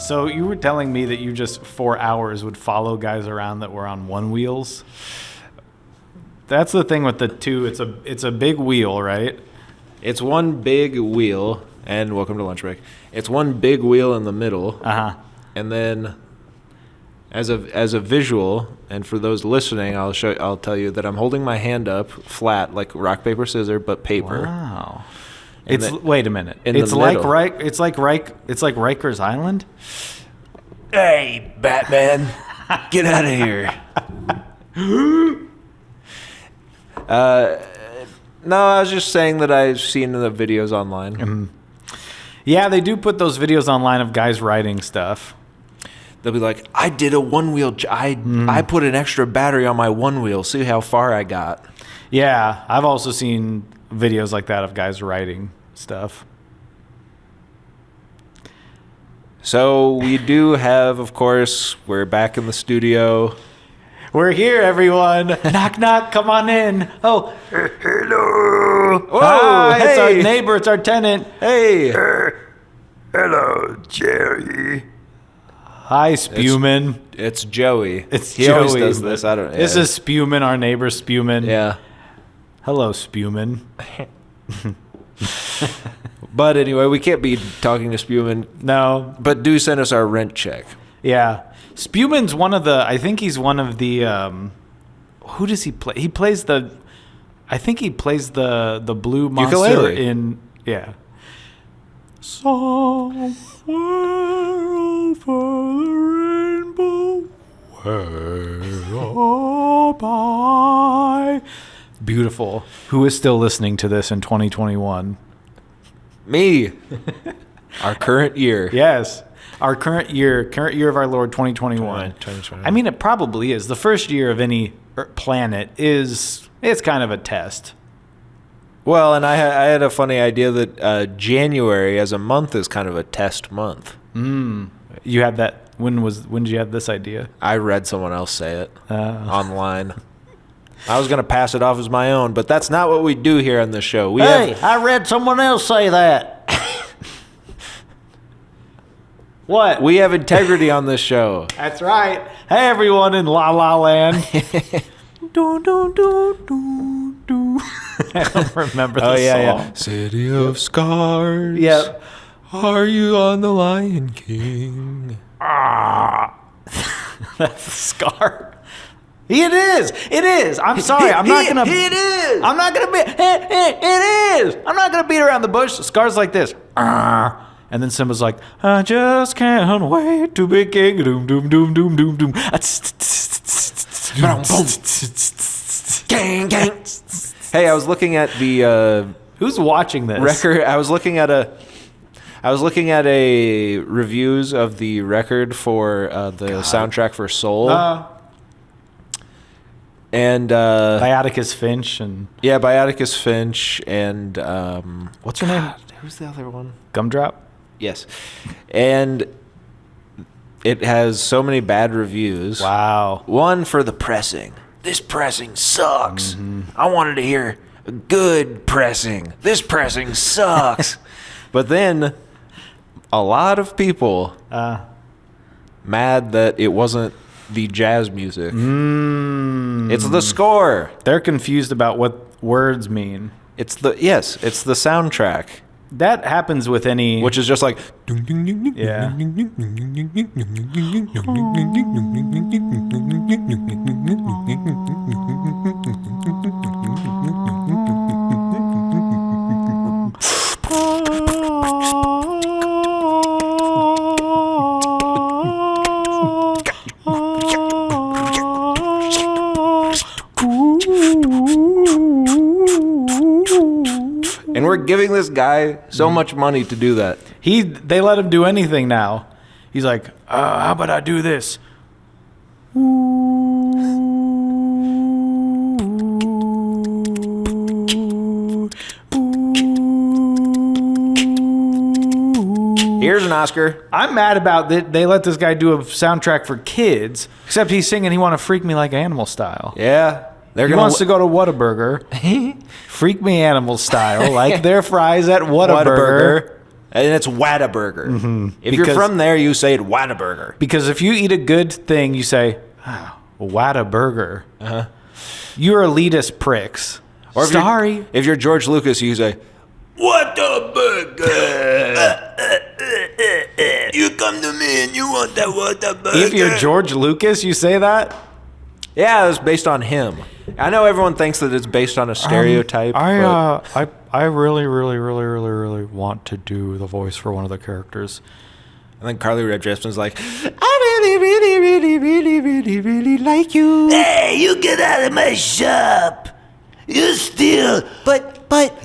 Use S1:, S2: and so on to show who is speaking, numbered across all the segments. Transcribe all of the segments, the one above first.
S1: So you were telling me that you just 4 hours would follow guys around that were on one wheels? That's the thing with the two. It's a big wheel, right?
S2: It's one big wheel, and welcome to lunch break. It's one big wheel in the middle, and then as a visual, and for those listening, I'll tell you that I'm holding my hand up flat like rock paper scissors, but paper.
S1: Wow. Wait a minute.
S2: It's
S1: like Riker's Island.
S2: Hey, Batman, get out of here. No, I was just saying that I've seen the videos online.
S1: Mm-hmm. Yeah, they do put those videos online of guys riding stuff.
S2: They'll be like, I did a one-wheel. I put an extra battery on my one wheel. See how far I got.
S1: Yeah, I've also seen videos like that of guys riding stuff.
S2: So we do have, of course, we're back in the studio.
S1: We're here, everyone. Knock, knock. Come on in. Oh, hello.
S2: Whoa,
S1: hi,
S2: hey.
S1: It's our neighbor. It's our tenant.
S2: Hey.
S3: Hello, Jerry.
S1: Hi, Spewman.
S2: It's Joey.
S1: He
S2: always does this. I don't.
S1: This is Spewman, our neighbor Spewman.
S2: Yeah.
S1: Hello, Spewman.
S2: But anyway, we can't be talking to Spewman.
S1: No.
S2: But do send us our rent check.
S1: Yeah. Spewman's I think he's one of the, who does he play? He plays I think he plays the blue monster
S2: ukulele.
S1: Yeah. Somewhere over the rainbow, way by. Beautiful. Who is still listening to this in 2021?
S2: Me. Our current year.
S1: Yes. Our current year of our Lord 2021.
S2: 2021.
S1: I mean, it probably is. The first year of any planet it's kind of a test.
S2: Well, and I had a funny idea that January as a month is kind of a test month.
S1: You had that. When did you have this idea?
S2: I read someone else say it online. I was going to pass it off as my own, but that's not what we do here on the show.
S1: I read someone else say that. What?
S2: We have integrity on this show.
S1: That's right. Hey, everyone in La La Land. Do, do, do, do, do. I don't remember the song.
S2: Yeah. City of Scars.
S1: Yep.
S2: Are you on the Lion King?
S1: That's a scar. It is. It is. I'm sorry. I'm not gonna.
S2: It is.
S1: I'm not gonna be. It is. I'm not gonna beat around the bush. Scar's like this. And then Simba's like, I just can't wait to be king. Doom, doom, doom, doom, doom, doom.
S2: Gang, gang. Hey, I was looking at the
S1: Who's watching this?
S2: record. I was looking at a reviews of the record for the soundtrack for Soul. And
S1: Bioticus Finch and
S2: Bioticus Finch and what's her name?
S1: who's the other one?
S2: Gumdrop. Yes, and it has so many bad reviews.
S1: Wow.
S2: One for the pressing. This pressing sucks. I wanted to hear a good pressing. This pressing sucks. But then a lot of people mad that it wasn't the jazz music. It's the score.
S1: They're confused about what words mean.
S2: It's the soundtrack.
S1: That happens with any...
S2: Which is just like...
S1: Yeah.
S2: And we're giving this guy so much money to do that.
S1: They let him do anything now. He's like, how about I do this?
S2: Here's an Oscar.
S1: I'm mad about that they let this guy do a soundtrack for kids, except he's singing He Wanna Freak Me Like Animal Style.
S2: Yeah.
S1: He wants to go to Whataburger, freak me animal style, like their fries at Whataburger.
S2: And it's Whataburger. If you're
S1: Because-
S2: from there, you say it Whataburger.
S1: Because if you eat a good thing, you say, oh, Whataburger. You're elitist pricks.
S2: Or if
S1: Sorry.
S2: If you're George Lucas, you say, Whataburger. You come to me and you want that Whataburger.
S1: If you're George Lucas, you say that?
S2: Yeah, it's based on him. I know everyone thinks that it's based on a stereotype. but
S1: I really want to do the voice for one of the characters.
S2: and then Carly Rae Jepsen's like,
S1: really like you.
S3: Hey, you get out of my shop. You steal.
S2: but.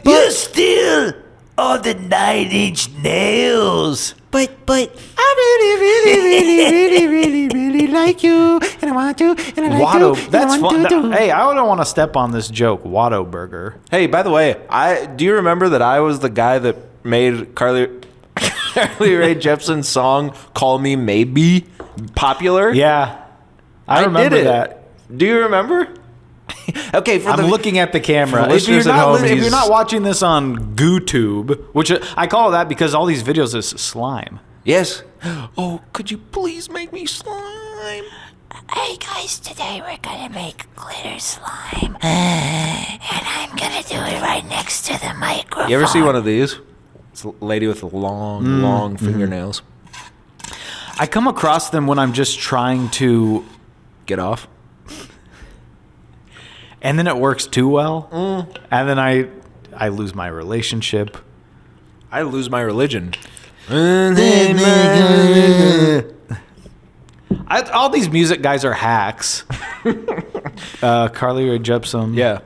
S3: You steal all the 9-inch nails.
S1: But I really like you, and I want to, and I like
S2: Watto,
S1: to, and
S2: that's
S1: I want
S2: fun.
S1: to. Hey, I don't want to step on this joke, Watto Burger.
S2: Hey, by the way, do you remember that I was the guy that made Carly Rae Jepsen's song "Call Me Maybe" popular?
S1: Yeah, I remember
S2: did it.
S1: that.
S2: Do you remember? Okay,
S1: I'm looking at the camera.
S2: for the
S1: If you're,
S2: listeners at
S1: not,
S2: home,
S1: if you're
S2: he's-
S1: not watching this on GooTube, which I call that because all these videos is slime.
S2: Yes. Oh, could you please make me slime?
S4: Hey guys, today we're gonna make glitter slime. And I'm gonna do it right next to the microphone.
S2: You ever see one of these? It's a lady with long fingernails.
S1: I come across them when I'm just trying to,
S2: Get off.
S1: and then it works too well, and then I lose my relationship.
S2: I lose my religion.
S1: All these music guys are hacks. Carly Rae Jepsen.
S2: Yeah.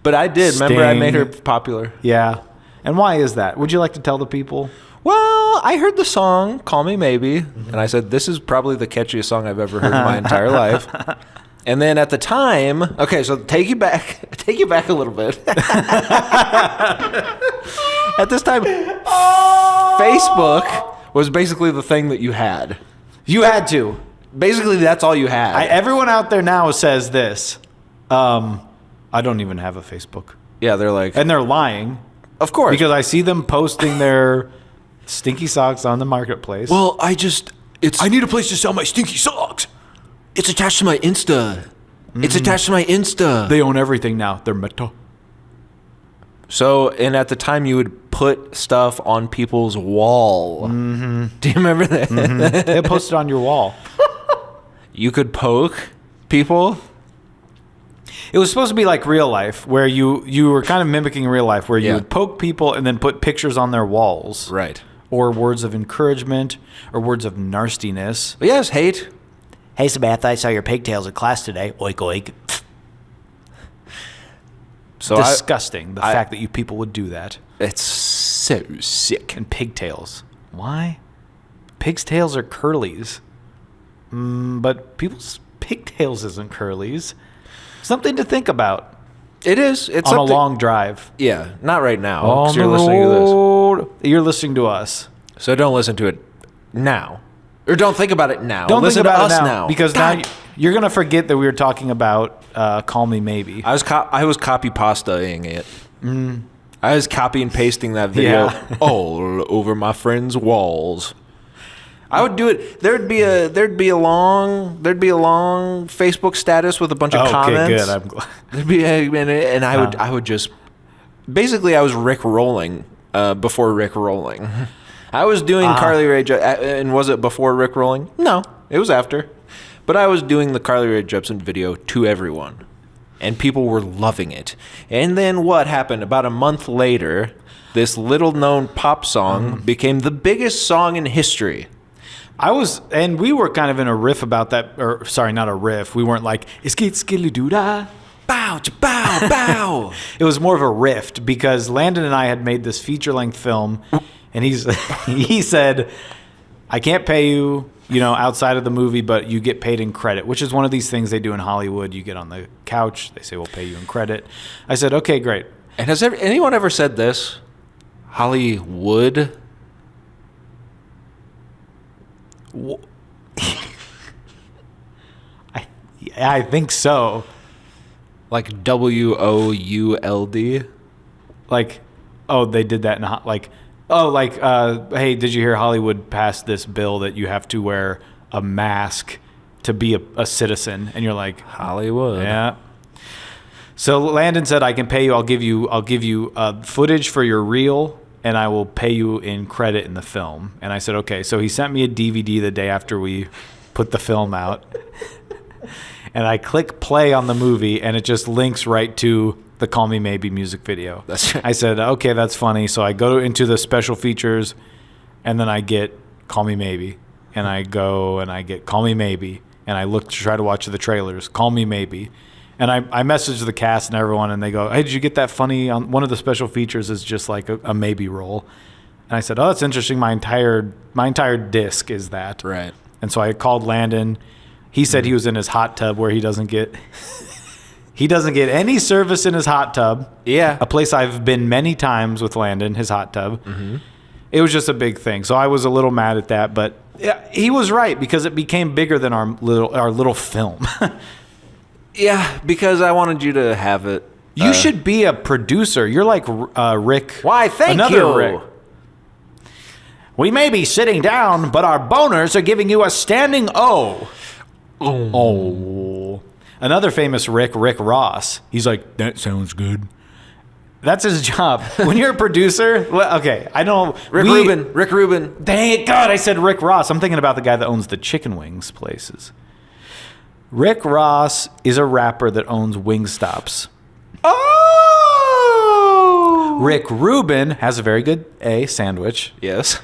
S2: But I did. Remember, I made her
S1: Sting.
S2: popular.
S1: Yeah. And why is that? Would you like to tell the people?
S2: Well, I heard the song "Call Me Maybe," and I said, "This is probably the catchiest song I've ever heard in my entire life." And then at the time, okay, so take you back a little bit. At this time, Facebook was basically the thing that you had.
S1: You had to.
S2: Basically, that's all you had.
S1: Everyone out there now says this. I don't even have a Facebook.
S2: Yeah, they're like,
S1: And they're lying
S2: of course.
S1: because I see them posting their stinky socks on the marketplace.
S2: Well, I need a place to sell my stinky socks. It's attached to my Insta. It's attached to my Insta.
S1: they own everything now. They're Meta.
S2: So, and at the time, you would put stuff on people's wall. Mm-hmm. Do you remember that?
S1: They post it on your wall.
S2: You could poke people.
S1: It was supposed to be like real life, where you were kind of mimicking real life, where you
S2: Yeah.
S1: would poke people and then put pictures on their walls.
S2: Right.
S1: Or words of encouragement, or words of nastiness.
S2: But yes, hate.
S4: Hey Samantha, I saw your pigtails in class today. Oink oink.
S2: So
S1: Disgusting, the fact that you people would do that.
S2: it's so sick.
S1: And pigtails. Why? Pig's tails are curlies. But people's pigtails isn't curlies. Something to think about
S2: It is. It's
S1: on a
S2: something-
S1: long drive.
S2: Yeah, not right now.
S1: On
S2: 'Cause
S1: the
S2: you're listening to
S1: road. You're listening to us.
S2: this. So don't listen to it now. Or don't think about it now.
S1: Don't
S2: listen
S1: think about
S2: to us
S1: it
S2: now.
S1: because
S2: God.
S1: now you're gonna forget that we were talking about "Call Me Maybe."
S2: I was copy pastaing it. I was copy and pasting that video
S1: Yeah.
S2: all over my friends' walls. I would do it. There'd be a long Facebook status with a bunch of
S1: Okay,
S2: comments.
S1: good. I'm glad.
S2: There'd be and I would just basically I was Rick rolling before Rick rolling. I was doing Carly Rae and was it before Rick rolling? No, it was after. But I was doing the Carly Rae Jepsen video to everyone. And people were loving it. And then what happened? About a month later, this little known pop song became the biggest song in history.
S1: And we were kind of in a riff about that, or sorry, not a riff. We weren't like, "Skit skilly doo da."
S2: Bow, bow, bow.
S1: It was more of a rift because Landon and I had made this feature-length film, and he said, "I can't pay you, outside of the movie, but you get paid in credit," which is one of these things they do in Hollywood. You get on the couch, they say, "We'll pay you in credit." I said, "Okay, great."
S2: And has anyone ever said this? Hollywood?
S1: I think so.
S2: Like WOULD?
S1: Like, oh, they did that in like Oh, like, hey, did you hear Hollywood passed this bill that you have to wear a mask to be a citizen? And you're like,
S2: Hollywood.
S1: yeah. So Landon said, I can pay you. I'll give you footage for your reel, and I will pay you in credit in the film. And I said, okay. So he sent me a DVD the day after we put the film out. And I click play on the movie, and it just links right to the Call Me Maybe music video.
S2: That's right.
S1: I said, okay, that's funny. So I go into the special features, and then I get Call Me Maybe. And I go and I get Call Me Maybe. And I look to try to watch the trailers, Call Me Maybe. And I message the cast and everyone, and they go, hey, did you get that funny? One of the special features is just like a maybe roll. And I said, oh, that's interesting. My entire disc is that.
S2: Right.
S1: And so I called Landon. He said he was in his hot tub where he doesn't get any service in his hot tub.
S2: Yeah.
S1: A place I've been many times with Landon, his hot tub. Mm-hmm. It was just a big thing. So I was a little mad at that, but yeah, he was right because it became bigger than our little film.
S2: Yeah, because I wanted you to have it.
S1: You should be a producer. You're like Rick.
S2: Why, thank
S1: another
S2: you.
S1: Rick. We may be sitting down, but our boners are giving you a standing O. Oh. Another famous Rick Ross. He's like, that sounds good. That's his job. When you're a producer, okay, I know.
S2: Rick Rubin.
S1: Thank God I said Rick Ross. I'm thinking about the guy that owns the chicken wings places. Rick Ross is a rapper that owns Wingstops.
S2: Oh!
S1: Rick Rubin has a very good A, sandwich.
S2: Yes.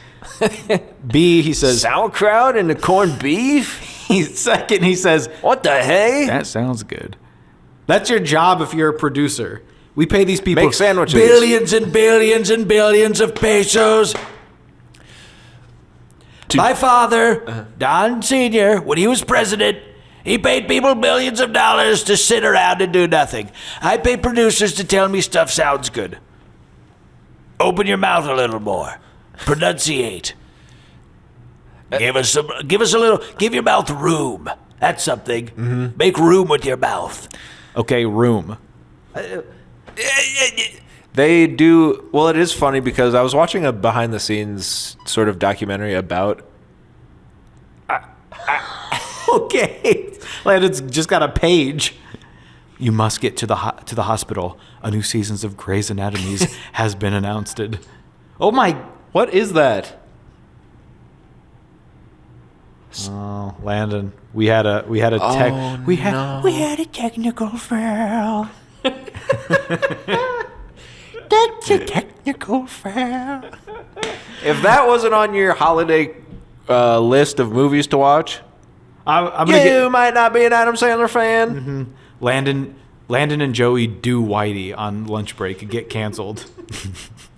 S1: B, he says...
S2: sauerkraut and the corned beef?
S1: Second, he says...
S2: what the hey?
S1: That sounds good. That's your job if you're a producer. We pay these people...
S2: make sandwiches.
S3: Billions and billions and billions of pesos. My father, Don Sr., when he was president, he paid people billions of dollars to sit around and do nothing. I pay producers to tell me stuff sounds good. Open your mouth a little more. Pronunciate. Give us a little. Give your mouth room. That's something. Mm-hmm. Make room with your mouth.
S1: Okay, room.
S2: They do. Well, it is funny because I was watching a behind the scenes sort of documentary about.
S1: Okay. Landon's just got a page. You must get to the hospital. A new seasons of Grey's Anatomy has been announced. Oh my!
S2: What is that?
S1: Oh, Landon, we had a we had a technical fail. That's a technical fail.
S2: If that wasn't on your holiday list of movies to watch,
S1: I'm gonna
S2: might not be an Adam Sandler fan.
S1: Mm-hmm. Landon and Joey do Whitey on lunch break and get canceled.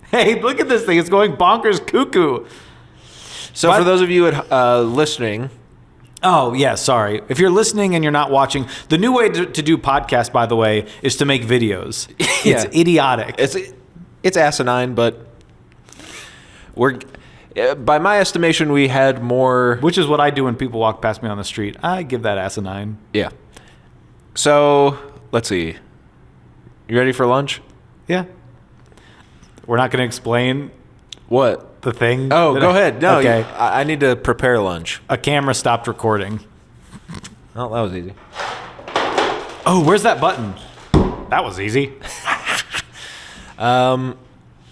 S1: Hey, look at this thing. It's going bonkers cuckoo.
S2: So for those of you listening...
S1: Oh, yeah, sorry. If you're listening and you're not watching, the new way to do podcasts, by the way, is to make videos.
S2: Yeah.
S1: It's idiotic.
S2: It's asinine, but we're... by my estimation, we had more...
S1: Which is what I do when people walk past me on the street. I give that asinine.
S2: Yeah. So, let's see. You ready for lunch?
S1: Yeah. We're not going to explain...
S2: What?
S1: The thing?
S2: Oh, go ahead. No,
S1: okay.
S2: I need to prepare lunch.
S1: A camera stopped recording.
S2: Oh, that was easy.
S1: Oh, where's that button? That was easy.
S2: I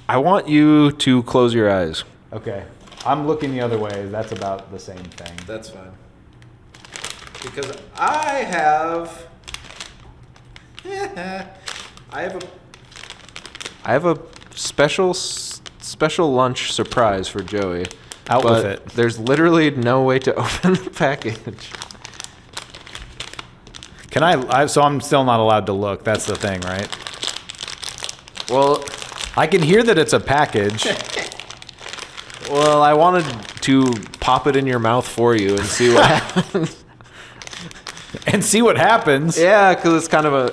S2: want you to close your eyes.
S1: Okay. I'm looking the other way. That's about the same thing.
S2: That's fine. Because I have a special lunch surprise for Joey.
S1: Out
S2: but
S1: with it.
S2: There's literally no way to open the package.
S1: Can I so I'm still not allowed to look. That's the thing, right?
S2: Well,
S1: I can hear that it's a package.
S2: Well, I wanted to pop it in your mouth for you and see what happens.
S1: And see what happens.
S2: Yeah, because it's kind of a...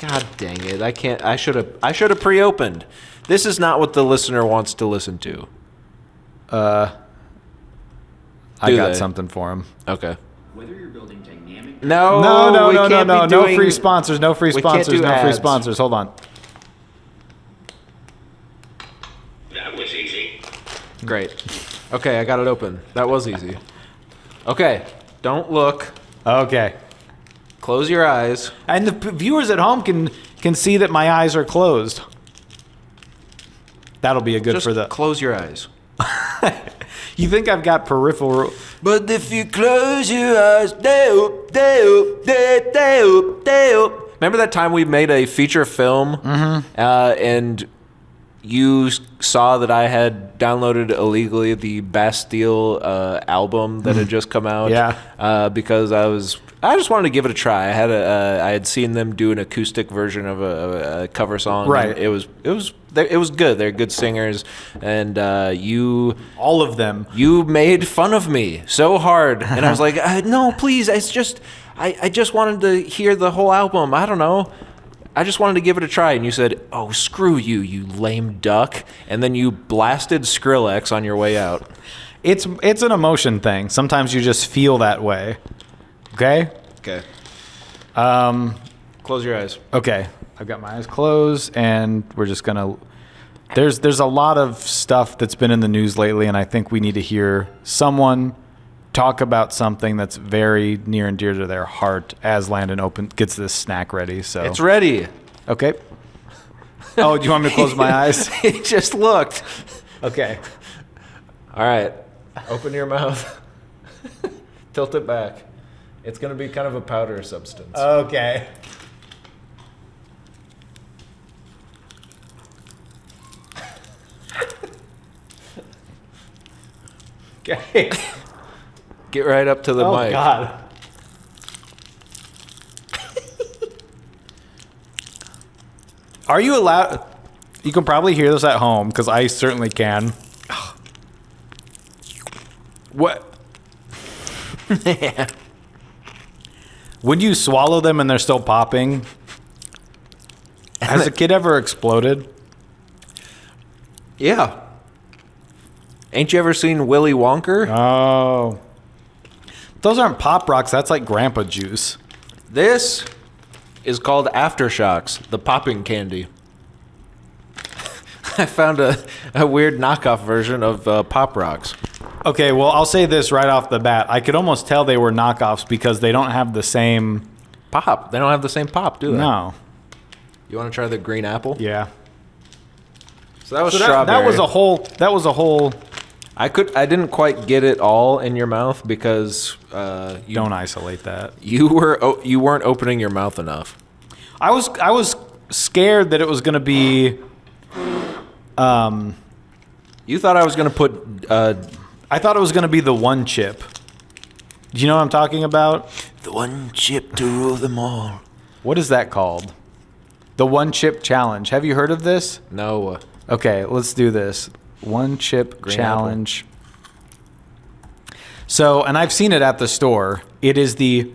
S2: God dang it. I can't... I should have pre-opened. This is not what the listener wants to listen to.
S1: I got something for him.
S2: Okay.
S5: Whether you're building dynamic...
S2: No,
S1: No free sponsors. No free sponsors. No free sponsors. Hold on.
S5: That was easy.
S2: Great. Okay, I got it open. That was easy. Okay, don't look.
S1: Okay.
S2: Close your eyes.
S1: And the viewers at home can see that my eyes are closed. That'll be a good
S2: Just
S1: for the.
S2: close your eyes.
S1: You think I've got peripheral?
S3: But if you close your eyes,
S2: Remember that time we made a feature film, and you saw that I had downloaded illegally the Bastille album that had just come out?
S1: Yeah.
S2: Because I just wanted to give it a try. I had seen them do an acoustic version of a cover song.
S1: Right.
S2: And it was good. They're good singers, and
S1: All of them.
S2: you made fun of me so hard, and I was like, no, please. It's just I just wanted to hear the whole album. I don't know. I just wanted to give it a try, and you said, "Oh, screw you, you lame duck!" And then you blasted Skrillex on your way out.
S1: It's an emotion thing. Sometimes you just feel that way. Okay.
S2: Okay. Close your eyes.
S1: Okay. I've got my eyes closed, and we're just gonna. There's a lot of stuff that's been in the news lately, and I think we need to hear someone talk about something that's very near and dear to their heart as Landon gets this snack ready. So
S2: It's ready.
S1: okay. Oh, do you want me to close my eyes?
S2: It just looked.
S1: Okay.
S2: All right. Open your mouth. Tilt it back. It's going to be kind of a powder substance.
S1: Okay. Okay.
S2: Get right up to the
S1: Oh
S2: mic.
S1: God. Are you allowed? You can probably hear this at home because I certainly can. What? When you swallow them and they're still popping, has a kid ever exploded?
S2: Yeah. Ain't you ever seen Willy Wonka?
S1: Oh. Those aren't Pop Rocks. That's like grandpa juice.
S2: This is called Aftershocks, the popping candy. I found a weird knockoff version of Pop Rocks.
S1: Okay, well, I'll say this right off the bat. I could almost tell they were knockoffs because they don't have the same...
S2: Pop. They don't have the same pop, do they?
S1: No.
S2: You want to try the green apple?
S1: Yeah.
S2: So that was
S1: So
S2: strawberry.
S1: that was a whole...
S2: I didn't quite get it all in your mouth because you
S1: Don't isolate that.
S2: you weren't opening your mouth enough.
S1: I was scared that it was going to be...
S2: You thought I was going to put
S1: I thought it was going to be the one chip. Do you know what I'm talking about?
S3: the one chip to rule them all.
S1: What is that called? The one chip challenge. Have you heard of this?
S2: no.
S1: Okay, let's do this. One chip
S2: Green
S1: challenge. So, and I've seen it at the store. It is the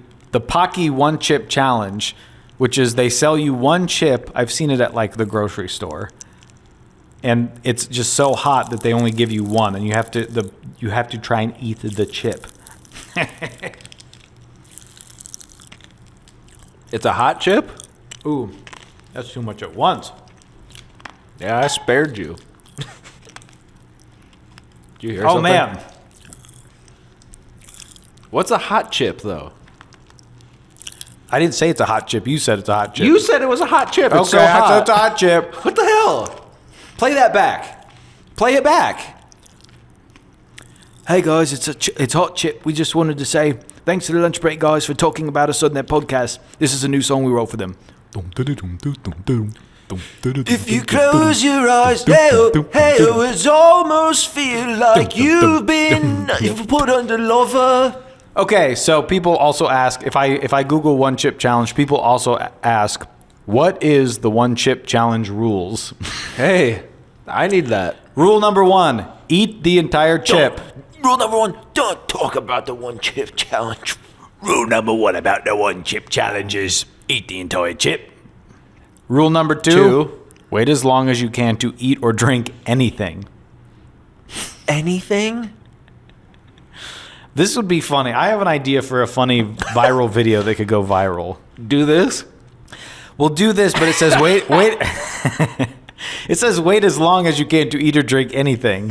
S1: Pocky one chip challenge, which is they sell you one chip. I've seen it at like the grocery store. And it's just so hot that they only give you one, and you have to try and eat the chip.
S2: It's a hot chip?
S1: Ooh, that's too much at once.
S2: Yeah, I spared you. Did you hear
S1: Oh
S2: something?
S1: man,
S2: What's a hot chip though?
S1: I didn't say it's a hot chip. You said it's a hot chip.
S2: You said it was a hot chip.
S1: okay?
S2: It's so
S1: I
S2: hot.
S1: said it's a hot chip.
S2: What the hell? Play that back. Play it back.
S3: Hey guys, it's Hot Chip. We just wanted to say thanks to the Lunch Break guys for talking about us on their podcast. This is a new song we wrote for them. If you close your eyes, it's almost feel like you've been put under lover.
S1: Okay, so people also ask if I Google one chip challenge. People also ask, what is the one chip challenge rules?
S2: Hey, I need that.
S1: Rule number 1: eat the entire chip.
S3: Rule number 1, don't talk about the one chip challenge. Rule number 1 about the one chip challenge is eat the entire chip.
S1: Rule number 2: wait as long as you can to eat or drink anything.
S3: Anything?
S1: This would be funny. I have an idea for a funny viral video that could go viral.
S2: Do this?
S1: We'll do this, but it says wait. It says wait as long as you can to eat or drink anything.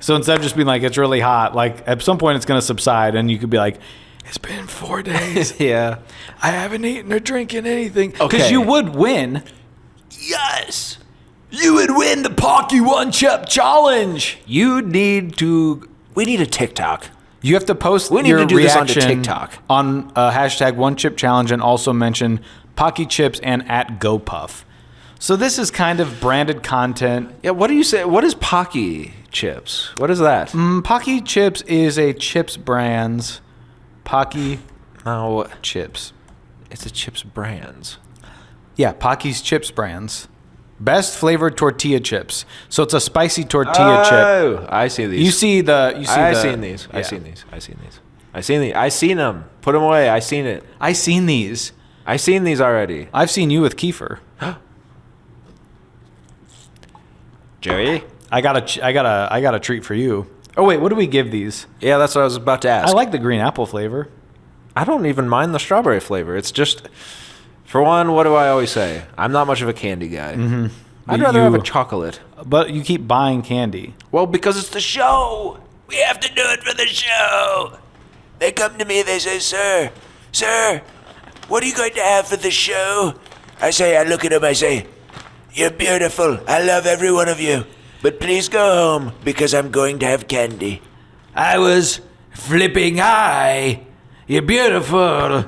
S1: So So instead of just being like, it's really hot, like at some point it's going to subside and you could be like, it's been 4 days.
S2: Yeah.
S1: I haven't eaten or drinking anything. Because
S2: Okay.
S1: you would win.
S3: Yes! You would win the Pocky One Chip Challenge!
S2: We need a TikTok.
S1: You have to post
S2: We need
S1: your
S2: to do this onto
S1: reaction
S2: TikTok.
S1: on hashtag One Chip Challenge and also mention Pocky Chips and at GoPuff. So this is kind of branded content.
S2: Yeah, what do you say? What is Pocky Chips? What is that?
S1: Pocky Chips is a chips brands. Pocky
S2: No,
S1: Chips.
S2: it's a chips brands.
S1: Yeah, Pocky's Chips brands. Best flavored tortilla chips. So it's a spicy tortilla chip.
S2: Oh, I see these.
S1: You see the.
S2: I seen these.
S1: Yeah.
S2: I seen them. Put them away. I seen it.
S1: I seen these.
S2: I seen these already.
S1: I've seen you with Kiefer.
S2: Joey?
S1: I got a treat for you. Oh wait, what do we give these?
S2: Yeah, that's what I was about to ask.
S1: I like the green apple flavor.
S2: I don't even mind the strawberry flavor. It's just, for one, what do I always say? I'm not much of a candy guy. Mm-hmm. I'd
S1: But
S2: rather have a
S1: you-
S2: chocolate.
S1: But you keep buying candy.
S2: Well, because it's the show.
S3: We have to do it for the show! They come to me, they say, Sir, what are you going to have for the show? I look at them, I say, you're beautiful. I love every one of you. But please go home, because I'm going to have candy. I was flipping high. You're beautiful.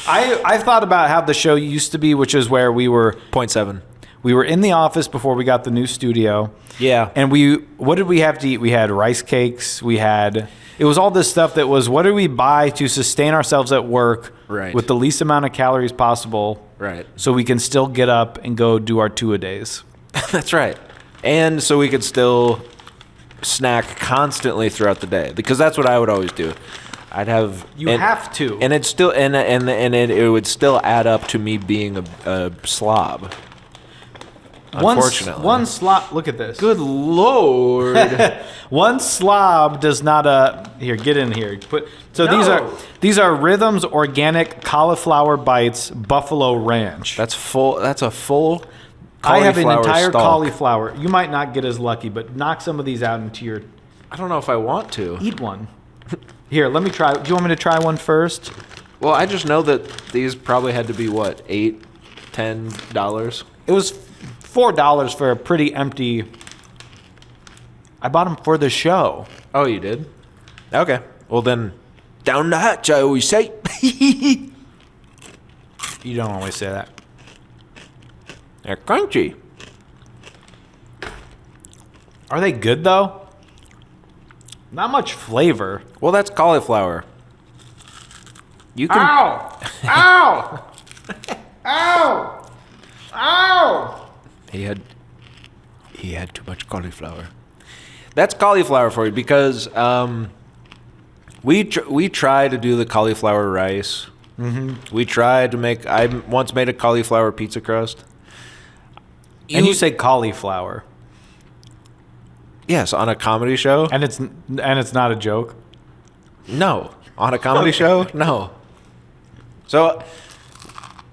S1: I thought about how the show used to be, which is where we were
S2: 0.7.
S1: we were in the office before we got the new studio.
S2: Yeah.
S1: And what did we have to eat? We had rice cakes. It was all this stuff that was, what do we buy to sustain ourselves at work
S2: Right.
S1: with the least amount of calories possible,
S2: Right.
S1: so we can still get up and go do our two-a-days.
S2: That's right. And so we could still snack constantly throughout the day, because that's what I would always do. I'd have
S1: have to.
S2: and it's still and it would still add up to me being a slob. Unfortunately,
S1: One slob. Look at this.
S2: Good Lord.
S1: One slob does not. Here, get in here. These are Rhythms Organic Cauliflower Bites Buffalo Ranch.
S2: That's a full.
S1: I have an
S2: cauliflower
S1: entire
S2: stalk.
S1: cauliflower. You might not get as lucky, but knock some of these out into your.
S2: I don't know if I want to.
S1: Eat one. Here, let me try. Do you want me to try one first?
S2: Well, I just know that these probably had to be what, $8, $10.
S1: It was $4 for a pretty empty. I bought them for the show.
S2: Oh, you did? Okay. Well then,
S3: Down the hatch, I always say.
S1: You don't always say that.
S2: they're crunchy.
S1: Are they good though? Not much flavor.
S2: Well, that's cauliflower. You can.
S1: Ow! Ow! Ow! Ow!
S2: He had too much cauliflower. That's cauliflower for you, because we try to do the cauliflower rice. Mm-hmm. We tried to make. I once made a cauliflower pizza crust.
S1: And you say cauliflower,
S2: Yes, on a comedy show.
S1: and it's not a joke.
S2: No, on a comedy show. No. So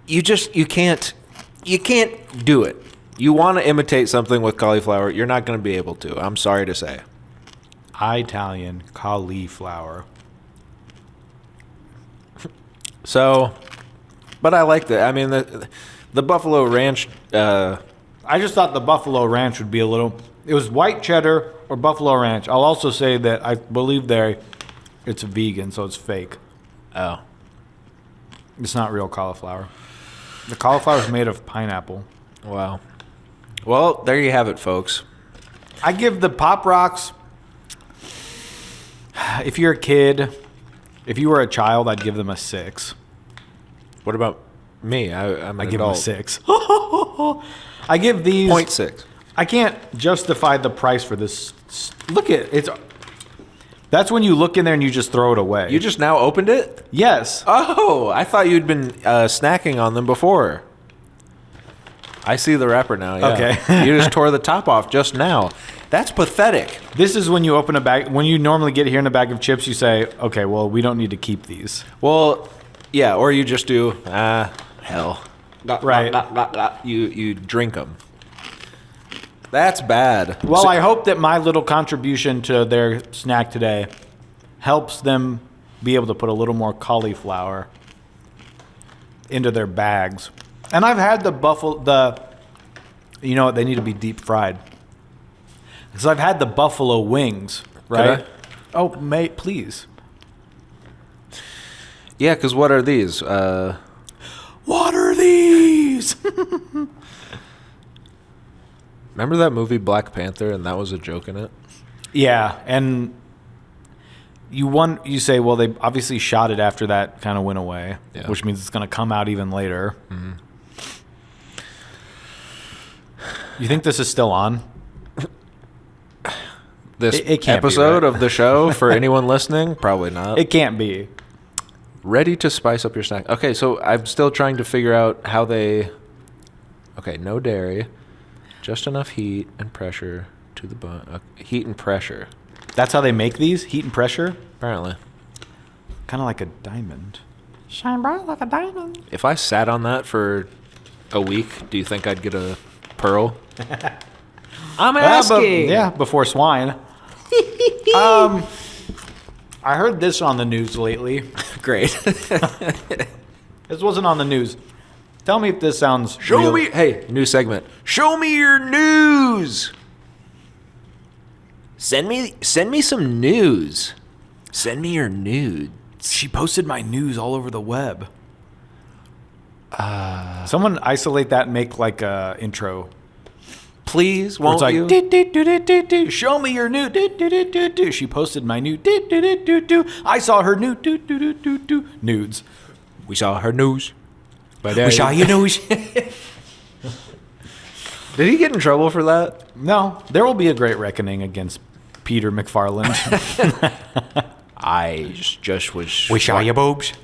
S2: you can't do it. You want to imitate something with cauliflower, you're not going to be able to. I'm sorry to say.
S1: Italian cauliflower.
S2: So, but I like that. I mean, the Buffalo Ranch.
S1: I just thought the Buffalo Ranch would be a little. It was white cheddar or Buffalo Ranch. I'll also say that I believe it's vegan, so it's fake.
S2: Oh,
S1: It's not real cauliflower. The cauliflower is made of pineapple.
S2: wow. Well, there you have it, folks.
S1: I give the Pop Rocks. If you're a kid, if you were a child, I'd give them a 6.
S2: What about me? I'm
S1: I
S2: an
S1: give them a
S2: adult.
S1: 6. I give these
S2: 0.6.
S1: I can't justify the price for this. Look at it's. That's when you look in there and you just throw it away.
S2: You just now opened it?
S1: yes.
S2: Oh, I thought you'd been snacking on them before. I see the wrapper now. Yeah.
S1: Okay.
S2: You just tore the top off just now. That's pathetic.
S1: This is when you open a bag. When you normally get here in a bag of chips, you say, "Okay, well, we don't need to keep these."
S2: Well, yeah, or you just do hell.
S1: Right.
S2: You drink them. That's bad.
S1: Well, I hope that my little contribution to their snack today helps them be able to put a little more cauliflower into their bags. And I've had you know what, they need to be deep fried. Because I've had the buffalo wings, right?
S2: Could I?
S1: Oh, mate, please.
S2: Yeah, because what are these?
S1: What are these?
S2: Remember that movie Black Panther, and that was a joke in it?
S1: Yeah, and you say, well, they obviously shot it after that kind of went away,
S2: Yeah.
S1: which means it's going to come out even later.
S2: Mm-hmm.
S1: You think this is still on?
S2: This
S1: It can't be,
S2: episode
S1: right?
S2: of the show, for anyone listening, probably not.
S1: It can't be.
S2: Ready to spice up your snack. Okay, so I'm still trying to figure out how they... Okay, no dairy. Just enough heat and pressure to the bun. Heat and pressure,
S1: That's how they make these? Heat and pressure?
S2: apparently.
S1: Kind of like a diamond.
S4: Shine bright like a diamond.
S2: If I sat on that for a week, do you think I'd get a pearl? I'm
S1: Yeah, before swine. I heard this on the news lately.
S2: Great.
S1: This wasn't on the news. Tell me if this sounds
S2: Show
S1: real.
S2: me... Hey, new segment. Show me your news. Send me some news. Send me your nudes.
S1: She posted my news all over the web. Someone isolate that and make like a intro.
S2: Please,
S1: Where
S2: won't
S1: it's like,
S2: you?
S1: "Do-do-do-do-do-do, show me your new do-do-do-do-do." She posted my new do-do-do-do-do. I saw her new do-do-do-do-do nudes.
S2: We saw her news.
S1: We saw your news.
S2: Did he get in trouble for that?
S1: No, there will be a great reckoning against Peter McFarland.
S2: I just was...
S1: We saw your boobs.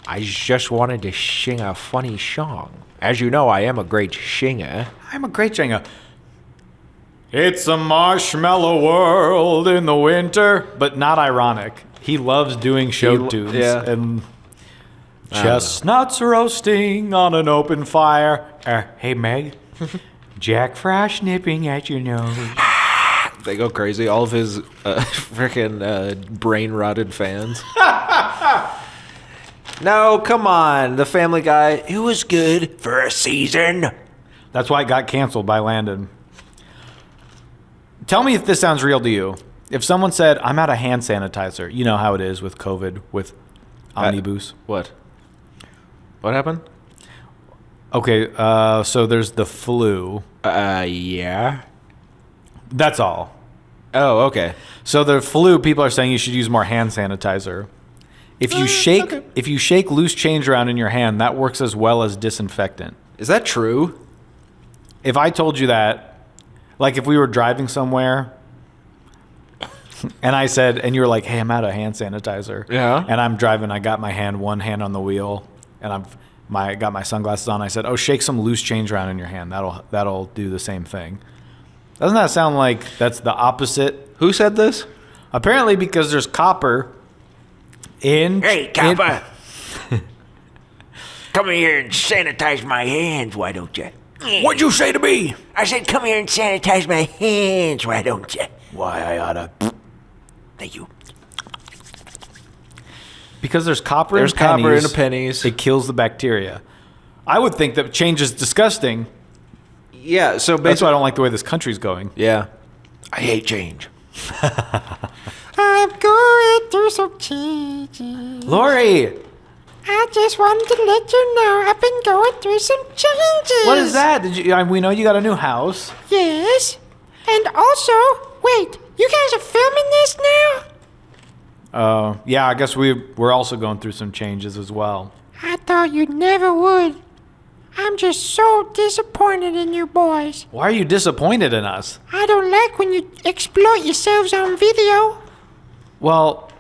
S2: I just wanted to sing a funny song. As you know, I am a great singer.
S1: I'm a great singer. It's a marshmallow world in the winter, but not ironic. He loves doing show tunes.
S2: yeah.
S1: And chestnuts roasting on an open fire. Hey, Meg. Jack Frost nipping at your nose.
S2: They go crazy. All of his freaking brain-rotted fans. No, come on. The Family Guy, it was good for a season.
S1: That's why it got canceled by Landon. Tell me if this sounds real to you. If someone said, I'm out of hand sanitizer, you know how it is with COVID, with Omnibus.
S2: What? What happened?
S1: Okay, so there's the flu.
S2: Yeah.
S1: That's all.
S2: Oh, okay.
S1: So the flu, people are saying you should use more hand sanitizer. If you shake loose change around in your hand, that works as well as disinfectant.
S2: Is that true?
S1: If I told you that, like if we were driving somewhere and I said, and you were like, hey, I'm out of hand sanitizer.
S2: Yeah.
S1: And I'm driving, I got one hand on the wheel, and I got my sunglasses on. I said, oh, shake some loose change around in your hand. That'll do the same thing. Doesn't that sound like that's the opposite?
S2: Who said this?
S1: Apparently because there's copper in...
S3: Hey, copper. Come here and sanitize my hands, why don't you?
S1: What'd you say to me?
S3: I said, come here and sanitize my hands, why don't you?
S1: Why, I oughta...
S3: Thank you.
S1: Because there's copper
S2: There's
S1: in pennies.
S2: copper in the pennies.
S1: It kills the bacteria. I would think that change is disgusting.
S2: Yeah, so
S1: That's
S2: basically...
S1: why I don't like the way this country's going.
S2: Yeah.
S3: I hate change.
S4: I'm going through some changes.
S1: Lori,
S4: I just wanted to let you know I've been going through some changes.
S1: what is that? We know you got a new house.
S4: Yes. And also, wait, you guys are filming this now?
S1: Yeah, I guess we're also going through some changes as well.
S4: I thought you never would. I'm just so disappointed in you boys.
S1: Why are you disappointed in us?
S4: I don't like when you exploit yourselves on video.
S1: Well,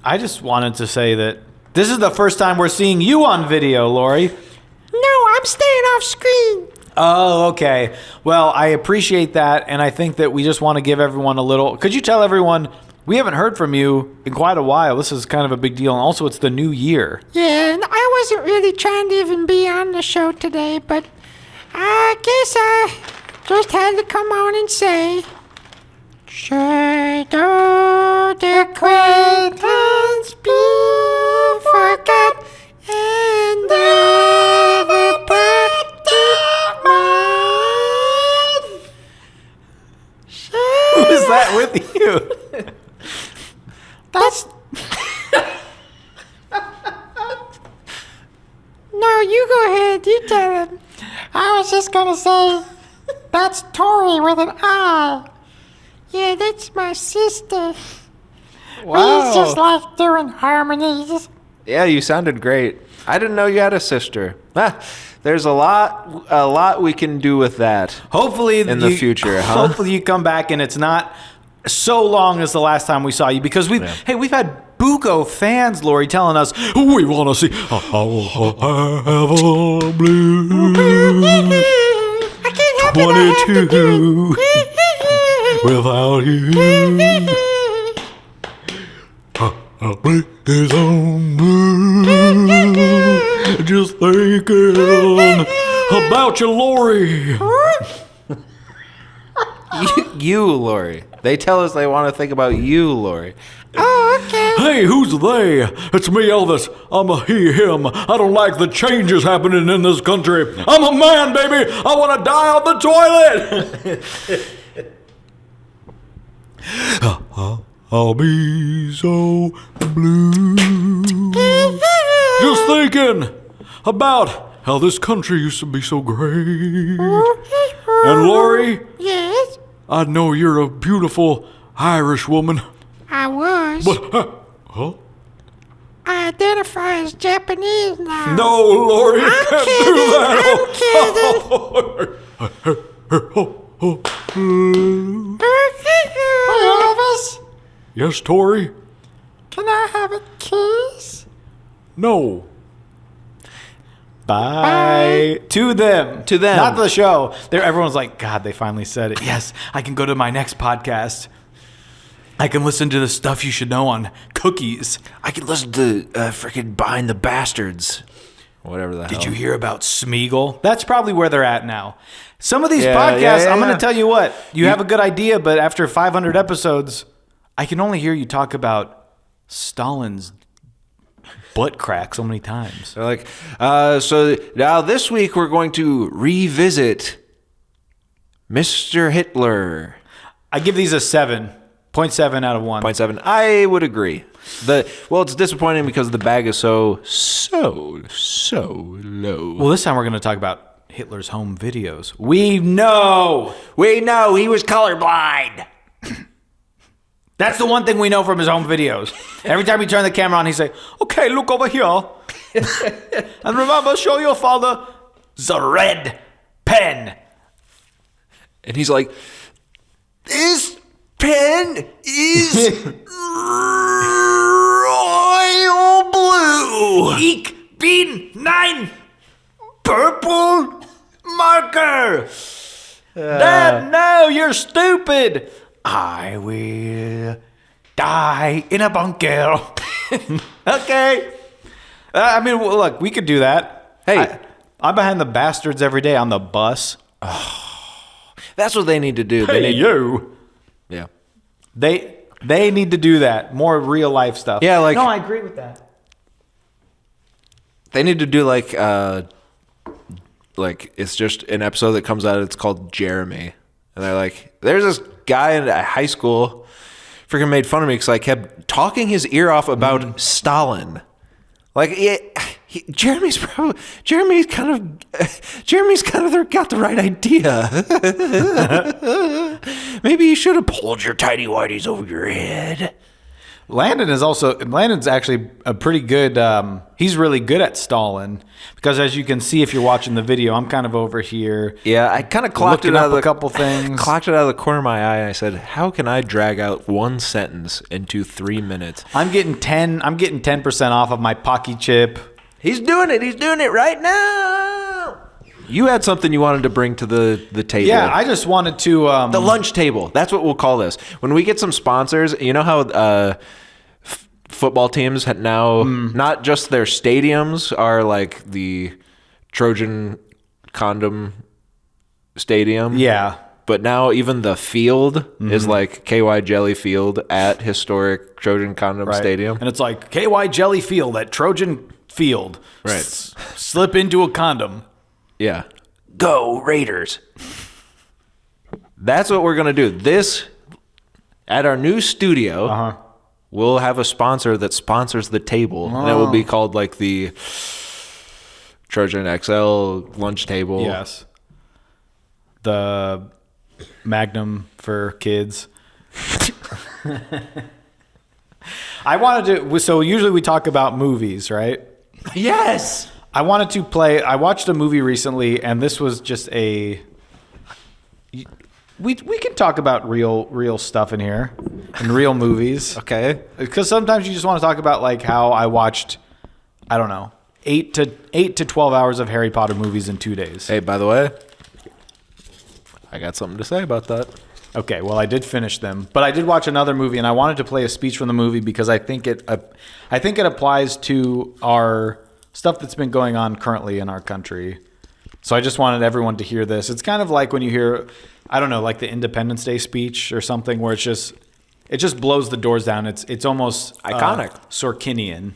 S1: I just wanted to say that this is the first time we're seeing you on video, Lori.
S4: No, I'm staying off screen.
S1: Oh, okay. Well, I appreciate that, and I think that we just want to give everyone a little... Could you tell everyone, we haven't heard from you in quite a while. This is kind of a big deal, and also it's the new year.
S4: Yeah, and I wasn't really trying to even be on the show today, but I guess I
S6: just had to come on and say, should old acquaintance be forgot and never put to mind?
S1: Who is that with you?
S6: That's... No, you go ahead. You tell him. I was just gonna say, that's Tori with an I. Yeah, that's my sister. We just like doing harmonies.
S2: Yeah, you sounded great. I didn't know you had a sister. There's a lot we can do with that.
S1: Hopefully
S2: in the future, huh?
S1: Hopefully you come back and it's not so long as the last time we saw you, because we've had Buko fans, Lori, telling us we want to see I have a blue
S6: I can't help it, I have to do
S1: 22 without you. Is on blue. Just thinking about you, Lori.
S2: You, Lori. They tell us they want to think about you, Lori.
S6: Oh, okay.
S1: Hey, who's they? It's me, Elvis. I'm a he, him. I don't like the changes happening in this country. I'm a man, baby. I want to die on the toilet. I'll be so blue. Just thinking about how this country used to be so great. And Lori,
S6: Yes,
S1: I know you're a beautiful Irish woman.
S6: I was.
S1: But, huh?
S6: I identify as Japanese now.
S1: No, Lori, you
S6: I'm
S1: can't
S6: kidding,
S1: do that.
S6: Hey, Elvis,
S1: Yes, Tori?
S6: can I have a kiss?
S1: No. Bye. To them.
S2: To them.
S1: Not the show. Everyone's like, God, they finally said it. Yes, I can go to my next podcast. I can listen to the stuff you should know on cookies.
S2: I could listen to freaking Behind the Bastards. Whatever the hell.
S1: Did you hear about Smeagol? That's probably where they're at now. Some of these
S2: Yeah,
S1: podcasts,
S2: yeah,
S1: I'm going
S2: yeah.
S1: to tell you what, you have a good idea, but after 500 episodes, I can only hear you talk about Stalin's butt crack so many times.
S2: They're like, so now this week we're going to revisit Mr. Hitler.
S1: I give these a 7.7 out of 1.
S2: 0.7. I would agree. It's disappointing because the bag is so low.
S1: Well, this time we're going to talk about Hitler's home videos. We know
S3: he was colorblind.
S1: That's the one thing we know from his home videos. Every time you turn the camera on, he's like, okay, look over here. And remember, show your father the red pen.
S2: And he's like, this pen is royal blue.
S3: Ich bin nine purple marker.
S1: Dad, no, you're stupid. I will die in a bunker. Okay. I mean, look, we could do that.
S2: Hey.
S1: I'm behind the bastards every day on the bus.
S2: That's what they need to do.
S1: Hey, you.
S2: Yeah.
S1: They need to do that. More real life stuff.
S2: Yeah, like-
S1: No, I agree with that.
S2: They need to do like it's just an episode that comes out. It's called Jeremy, and they're like, "There's this guy in high school, freaking made fun of me because I kept talking his ear off about Stalin." Like, Jeremy's kind of got the right idea. Maybe you should have pulled your tidy whities over your head.
S1: Landon's actually a pretty good, he's really good at Stalin, because as you can see if you're watching the video, I'm kind of over here.
S2: Yeah, I kind of clocked
S1: looking
S2: it out
S1: up
S2: of
S1: a couple things.
S2: Clocked it out of the corner of my eye. And I said, "How can I drag out one sentence into 3 minutes?"
S1: I'm getting 10% off of my Pocky chip.
S2: He's doing it right now. You had something you wanted to bring to the table.
S1: Yeah, I just wanted to
S2: the lunch table. That's what we'll call this. When we get some sponsors, you know how football teams now not just their stadiums are like the Trojan condom Stadium.
S1: Yeah.
S2: But now even the field is like KY Jelly Field at historic Trojan Condom
S1: Right.
S2: Stadium.
S1: And it's like KY Jelly Field at Trojan Field.
S2: Right.
S1: Slip into a condom.
S2: Yeah. Go Raiders. That's what we're going to do. This, at our new studio, we'll have a sponsor that sponsors the table. And it will be called like the Trojan XL lunch table.
S1: Yes. The Magnum for kids. I wanted to, so usually we talk about movies, right?
S2: Yes.
S1: I wanted to play, I watched a movie recently, and this was just a, we can talk about real stuff in here, and real movies.
S2: Okay.
S1: Because sometimes you just want to talk about like how I watched, I don't know, 8 to 12 hours of Harry Potter movies in 2 days.
S2: Hey, by the way, I got something to say about that.
S1: Okay, well, I did finish them, but I did watch another movie, and I wanted to play a speech from the movie because I think it applies to our stuff that's been going on currently in our country. So I just wanted everyone to hear this. It's kind of like when you hear, I don't know, like the Independence Day speech or something, where it just blows the doors down. It's almost
S2: Iconic.
S1: Sorkinian,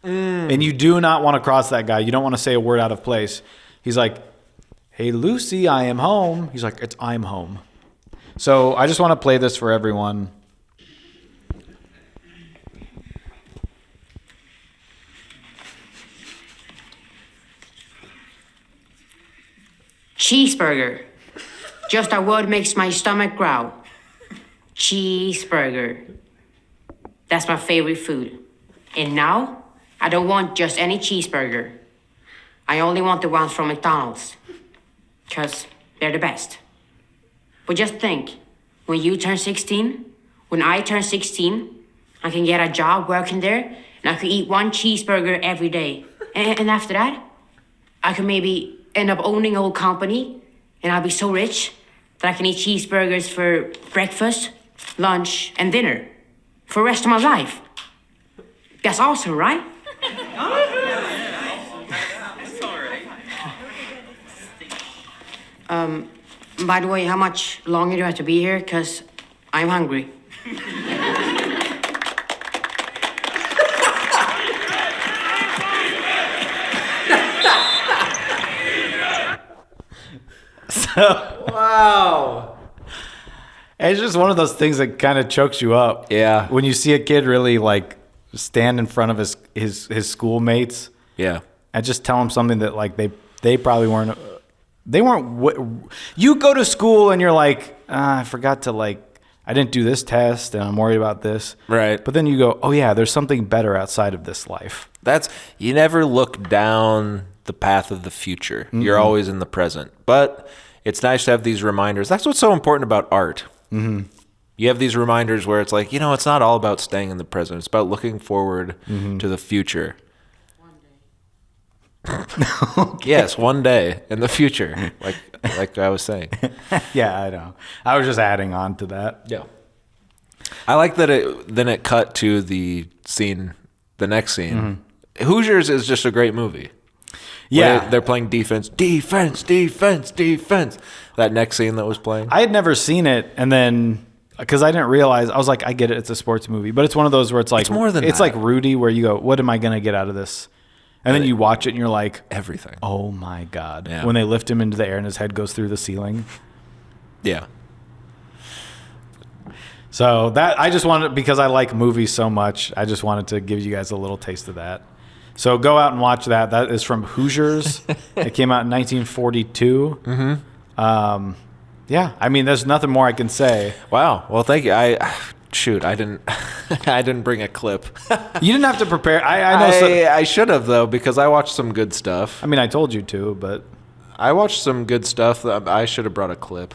S1: and you do not want to cross that guy. You don't want to say a word out of place. He's like, "Hey Lucy, I am home." He's like, "It's I'm home." So I just want to play this for everyone.
S7: Cheeseburger. Just a word makes my stomach growl. Cheeseburger. That's my favorite food. And now, I don't want just any cheeseburger. I only want the ones from McDonald's. Because they're the best. But just think, when you turn 16, when I turn 16, I can get a job working there, and I could eat one cheeseburger every day. And after that, I could maybe end up owning a whole company, and I'll be so rich that I can eat cheeseburgers for breakfast, lunch, and dinner for the rest of my life. That's awesome, right? By the way, how much longer do I have to be here? Because I'm hungry.
S2: Wow.
S1: It's just one of those things that kind of chokes you up.
S2: Yeah.
S1: When you see a kid really like stand in front of his schoolmates
S2: Yeah.
S1: and just tell them something that like they probably weren't. You go to school and you're like, I forgot to I didn't do this test and I'm worried about this.
S2: Right.
S1: But then you go, oh yeah, there's something better outside of this life.
S2: You never look down the path of the future. Mm-hmm. You're always in the present. But it's nice to have these reminders. That's what's so important about art. Mm-hmm. You have these reminders where it's like, it's not all about staying in the present. It's about looking forward to the future. Okay. Yes, one day in the future, like I was saying.
S1: Yeah, I know. I was just adding on to that.
S2: Yeah. I like that it cut to the next scene. Mm-hmm. Hoosiers is just a great movie.
S1: Yeah.
S2: They're playing defense. That next scene that was playing.
S1: I had never seen it, and then because I didn't realize, I was like, I get it, it's a sports movie, but it's one of those where it's like
S2: it's more than
S1: it's
S2: that.
S1: like Rudy, where you go, what am I gonna get out of this? And then you watch it and you're like,
S2: everything.
S1: Oh my God.
S2: Yeah.
S1: When they lift him into the air and his head goes through the ceiling.
S2: Yeah.
S1: So that I just wanted, because I like movies so much, I just wanted to give you guys a little taste of that. So go out and watch that. That is from Hoosiers. It came out in 1942. Mm-hmm. Yeah, I mean, there's nothing more I can say.
S2: Wow. Well, thank you. I didn't I didn't bring a clip.
S1: You didn't have to prepare. I know.
S2: I should have, though, because I watched some good stuff.
S1: I mean, I told you to, but
S2: I watched some good stuff. I should have brought a clip.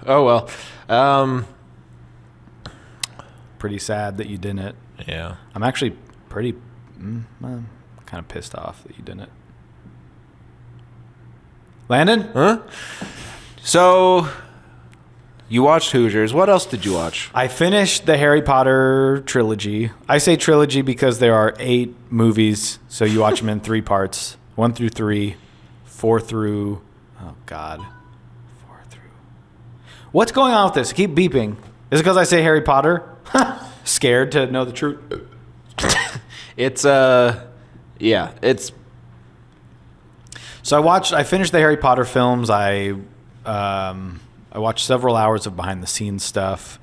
S2: Oh, well.
S1: Pretty sad that you didn't.
S2: Yeah.
S1: I'm actually pretty kind of pissed off that you didn't. Landon?
S2: Huh? So, you watched Hoosiers. What else did you watch?
S1: I finished the Harry Potter trilogy. I say trilogy because there are 8 movies, so you watch them in 3 parts. 1 through 3, 4 through Oh, God. 4 through. What's going on with this? Keep beeping. Is it because I say Harry Potter? Scared to know the truth?
S2: It's, it's...
S1: So I finished the Harry Potter films. I watched several hours of behind the scenes stuff.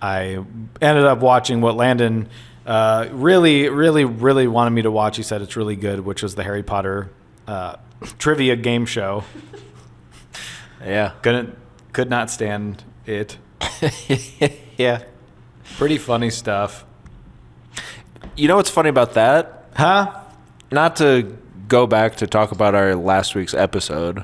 S1: I ended up watching what Landon really, really, really wanted me to watch. He said it's really good, which was the Harry Potter trivia game show.
S2: Yeah.
S1: Could not stand it.
S2: Yeah.
S1: Pretty funny stuff.
S2: You know what's funny about that?
S1: Huh?
S2: Not to go back to talk about our last week's episode,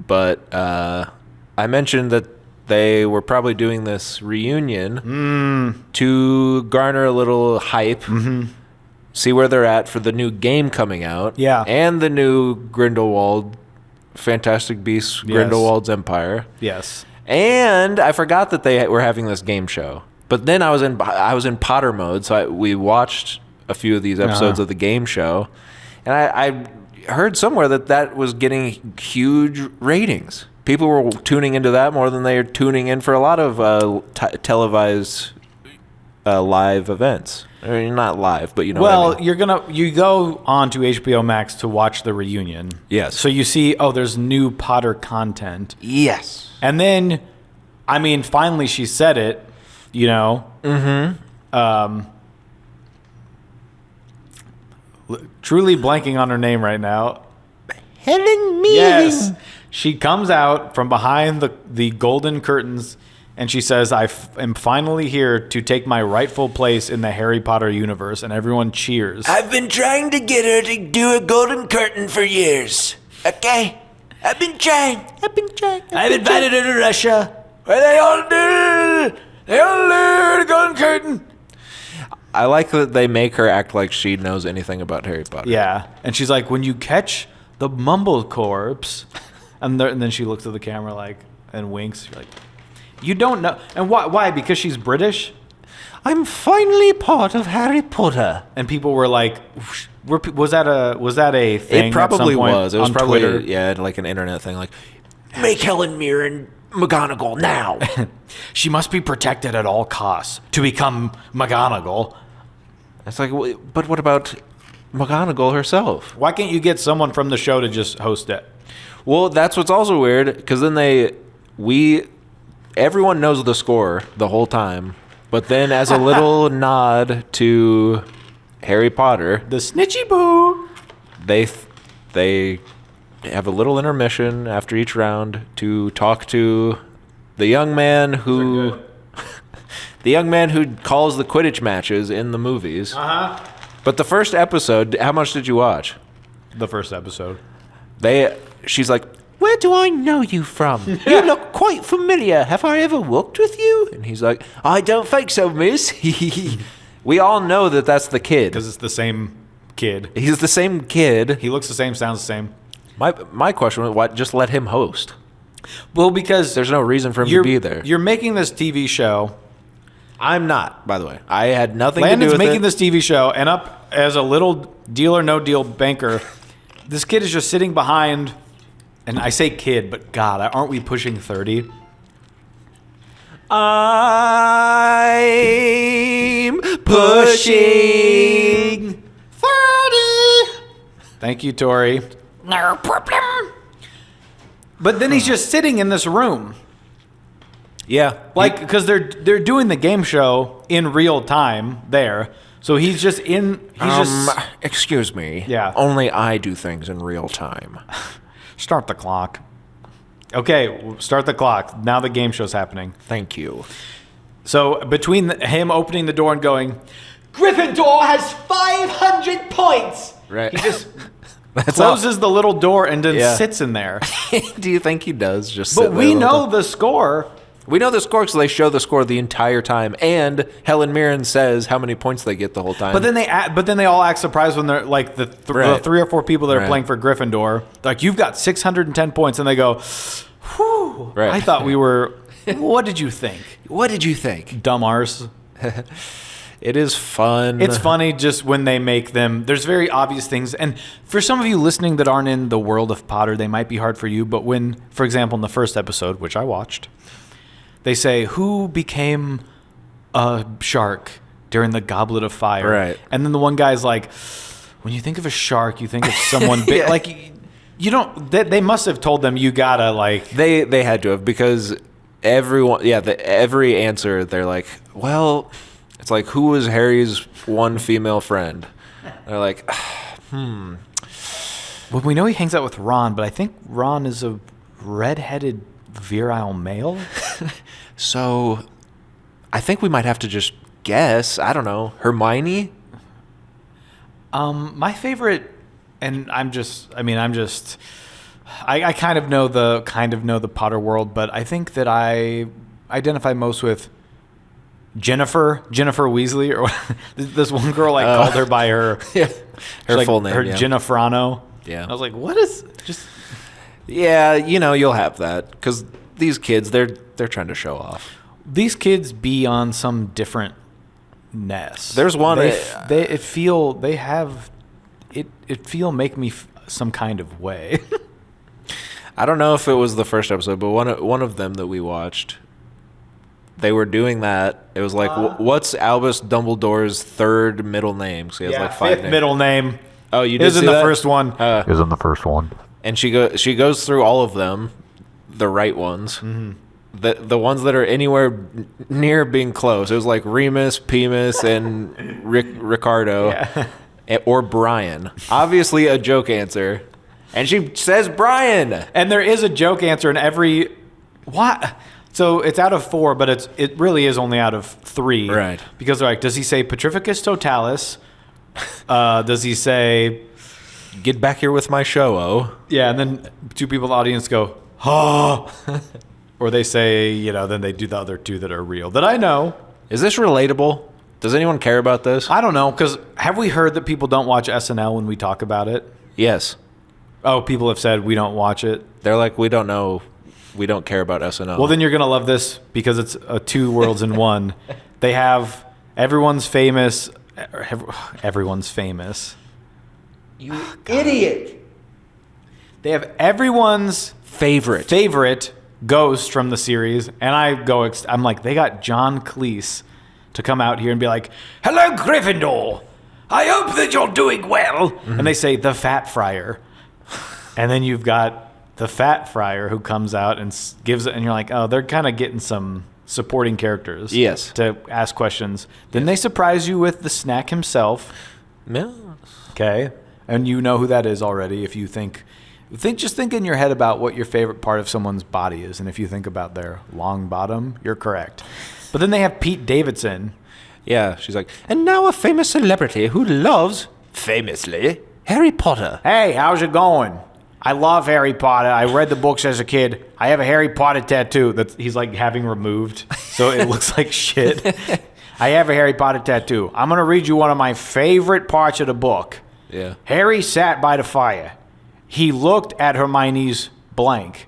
S2: but I mentioned that they were probably doing this reunion to garner a little hype, see where they're at for the new game coming out, and the new Grindelwald, Fantastic Beasts, Grindelwald's Empire.
S1: Yes.
S2: And I forgot that they were having this game show. But then I was in Potter mode, so we watched a few of these episodes of the game show, and I heard somewhere that was getting huge ratings. People were tuning into that more than they are tuning in for a lot of televised live events. I mean, not live, but you know.
S1: Well,
S2: what I mean.
S1: you go on to HBO Max to watch the reunion.
S2: Yes.
S1: So you see, there's new Potter content.
S2: Yes.
S1: And then, I mean, finally she said it. You know. Truly blanking on her name right now.
S6: Helen Mirren.
S1: Yes. She comes out from behind the golden curtains and she says, I am finally here to take my rightful place in the Harry Potter universe. And everyone cheers.
S3: I've been trying to get her to do a golden curtain for years. Okay? I've been trying. I've invited her to Russia, where they all do the golden curtain.
S2: I like that they make her act like she knows anything about Harry Potter.
S1: Yeah. And she's like, when you catch the Mumble corpse, and then she looks at the camera like and winks. You're like, you don't know. And why? Because she's British?
S3: I'm finally part of Harry Potter.
S1: And people were like, was that a thing?
S2: It probably
S1: at some point
S2: was. It was
S1: on
S2: probably
S1: Twitter?
S2: like an internet thing. Like,
S3: Make Helen Mirren McGonagall now.
S1: She must be protected at all costs to become McGonagall.
S2: it's like, but what about McGonagall herself?
S1: Why can't you get someone from the show to just host it?
S2: Well, that's what's also weird, because then everyone knows the score the whole time, but then as a little nod to Harry Potter,
S1: The Snitchy Boo.
S2: they have a little intermission after each round to talk to the young man who calls the Quidditch matches in the movies. But the first episode, how much did you watch?
S1: The first episode.
S2: She's like,
S3: Where do I know you from? You look quite familiar. Have I ever walked with you?
S2: and he's like, I don't think so, miss. We all know that that's the kid.
S1: Because it's the same kid.
S2: He's the same kid.
S1: He looks the same, sounds the same.
S2: My question was, why just let him host?
S1: Well, because
S2: There's no reason for him to be there.
S1: You're making this TV show.
S2: I'm not, by the way. I had nothing
S1: Landon's
S2: to do with
S1: making
S2: it.
S1: this TV show, and up as a little deal or no deal banker, this kid is just sitting behind, and I say kid, but God, aren't we pushing 30?
S2: I'm pushing
S6: 30.
S1: Thank you, Tori.
S6: No problem.
S1: But then he's just sitting in this room.
S2: Yeah.
S1: Like, because they're doing the game show in real time there. So he's just in.
S2: Excuse me.
S1: Yeah.
S2: Only I do things in real time.
S1: Start the clock. Okay, start the clock. Now the game show's happening.
S2: Thank you.
S1: So between him opening the door and going,
S3: Gryffindor has 500 points.
S2: Right.
S1: he just
S2: That's
S1: closes the little door and then
S2: Yeah.
S1: sits in there.
S2: Do you think he does? Just.
S1: But
S2: sit
S1: we
S2: there the
S1: know
S2: whole time?
S1: the score.
S2: We know the score because they show the score the entire time, and Helen Mirren says how many points they get the whole time.
S1: But then they all act surprised when they're like the
S2: Right.
S1: 3 or 4 people that are
S2: Right.
S1: playing for Gryffindor. Like, you've got 610 points, and they go, whew.
S2: Right.
S1: I thought we were. What did you think,
S2: what did you think?
S1: dumb arse?
S2: It is fun.
S1: It's funny just when they make them. There's very obvious things. And for some of you listening that aren't in the world of Potter, they might be hard for you. But when, for example, in the first episode, which I watched, they say, who became a shark during the Goblet of Fire?
S2: Right.
S1: And then the one guy's like, when you think of a shark, you think of someone big.
S2: Yeah.
S1: Like, you don't. They must have told them you gotta like.
S2: They had to have, because everyone, every answer they're like, well, it's like, who was Harry's one female friend? They're like,
S1: Well, we know he hangs out with Ron, but I think Ron is a redheaded virile male.
S2: so I think we might have to just guess. I don't know. Hermione?
S1: My favorite, and I kind of know the Potter world, but I think that I identify most with Jennifer Weasley, or this one girl called her by her
S2: Her full name,
S1: her
S2: yeah.
S1: Jenniferano.
S2: Yeah.
S1: I was like, what is just?
S2: Yeah, you'll have that, because these kids, they're trying to show off.
S1: These kids be on some different ness.
S2: There's one.
S1: It feel make me some kind of way.
S2: I don't know if it was the first episode, but one of them that we watched, they were doing that. It was like, what's Albus Dumbledore's third middle name? So he has like 5
S1: fifth
S2: names.
S1: middle name.
S2: Oh, you
S1: It
S2: did
S1: was
S2: see
S1: in the
S2: that?
S1: first one.
S8: Is in the first one.
S2: And she goes through all of them, the right ones.
S1: Mm-hmm.
S2: The ones that are anywhere near being close. It was like Remus, Pemus, and Ricardo, or Brian. Obviously a joke answer, and she says Brian.
S1: And there is a joke answer in every. What? So it's out of 4, but it really is only out of 3.
S2: Right.
S1: Because they're like, does he say Petrificus Totalis? Does he say?
S2: Get back here with my show,
S1: Yeah, and then 2 people in the audience go, oh. Or they say, then they do the other 2 that are real that I know.
S2: Is this relatable? Does anyone care about this?
S1: I don't know, because have we heard that people don't watch SNL when we talk about it?
S2: Yes.
S1: Oh, people have said we don't watch it.
S2: They're like, we don't know. We don't care about SNL.
S1: Well, then you're going to love this because it's 2 worlds in one. They have everyone's famous.
S2: You idiot.
S1: They have everyone's favorite ghost from the series. And I'm like, they got John Cleese to come out here and be like, hello, Gryffindor. I hope that you're doing well. Mm-hmm. And they say, the Fat Friar. And then you've got the Fat Friar who comes out and gives it. And you're like, oh, they're kind of getting some supporting characters.
S2: Yes.
S1: To ask questions. Then they surprise you with the snack himself.
S2: Yeah.
S1: Okay. And you know who that is already. If you think in your head about what your favorite part of someone's body is. And if you think about their long bottom, you're correct. But then they have Pete Davidson.
S2: Yeah. She's like, and now a famous celebrity who loves, famously, Harry Potter.
S1: Hey, how's it going? I love Harry Potter. I read the books as a kid. I have a Harry Potter tattoo that he's like having removed. So it looks like shit. I have a Harry Potter tattoo. I'm going to read you one of my favorite parts of the book.
S2: Yeah.
S1: Harry sat by the fire. He looked at Hermione's blank.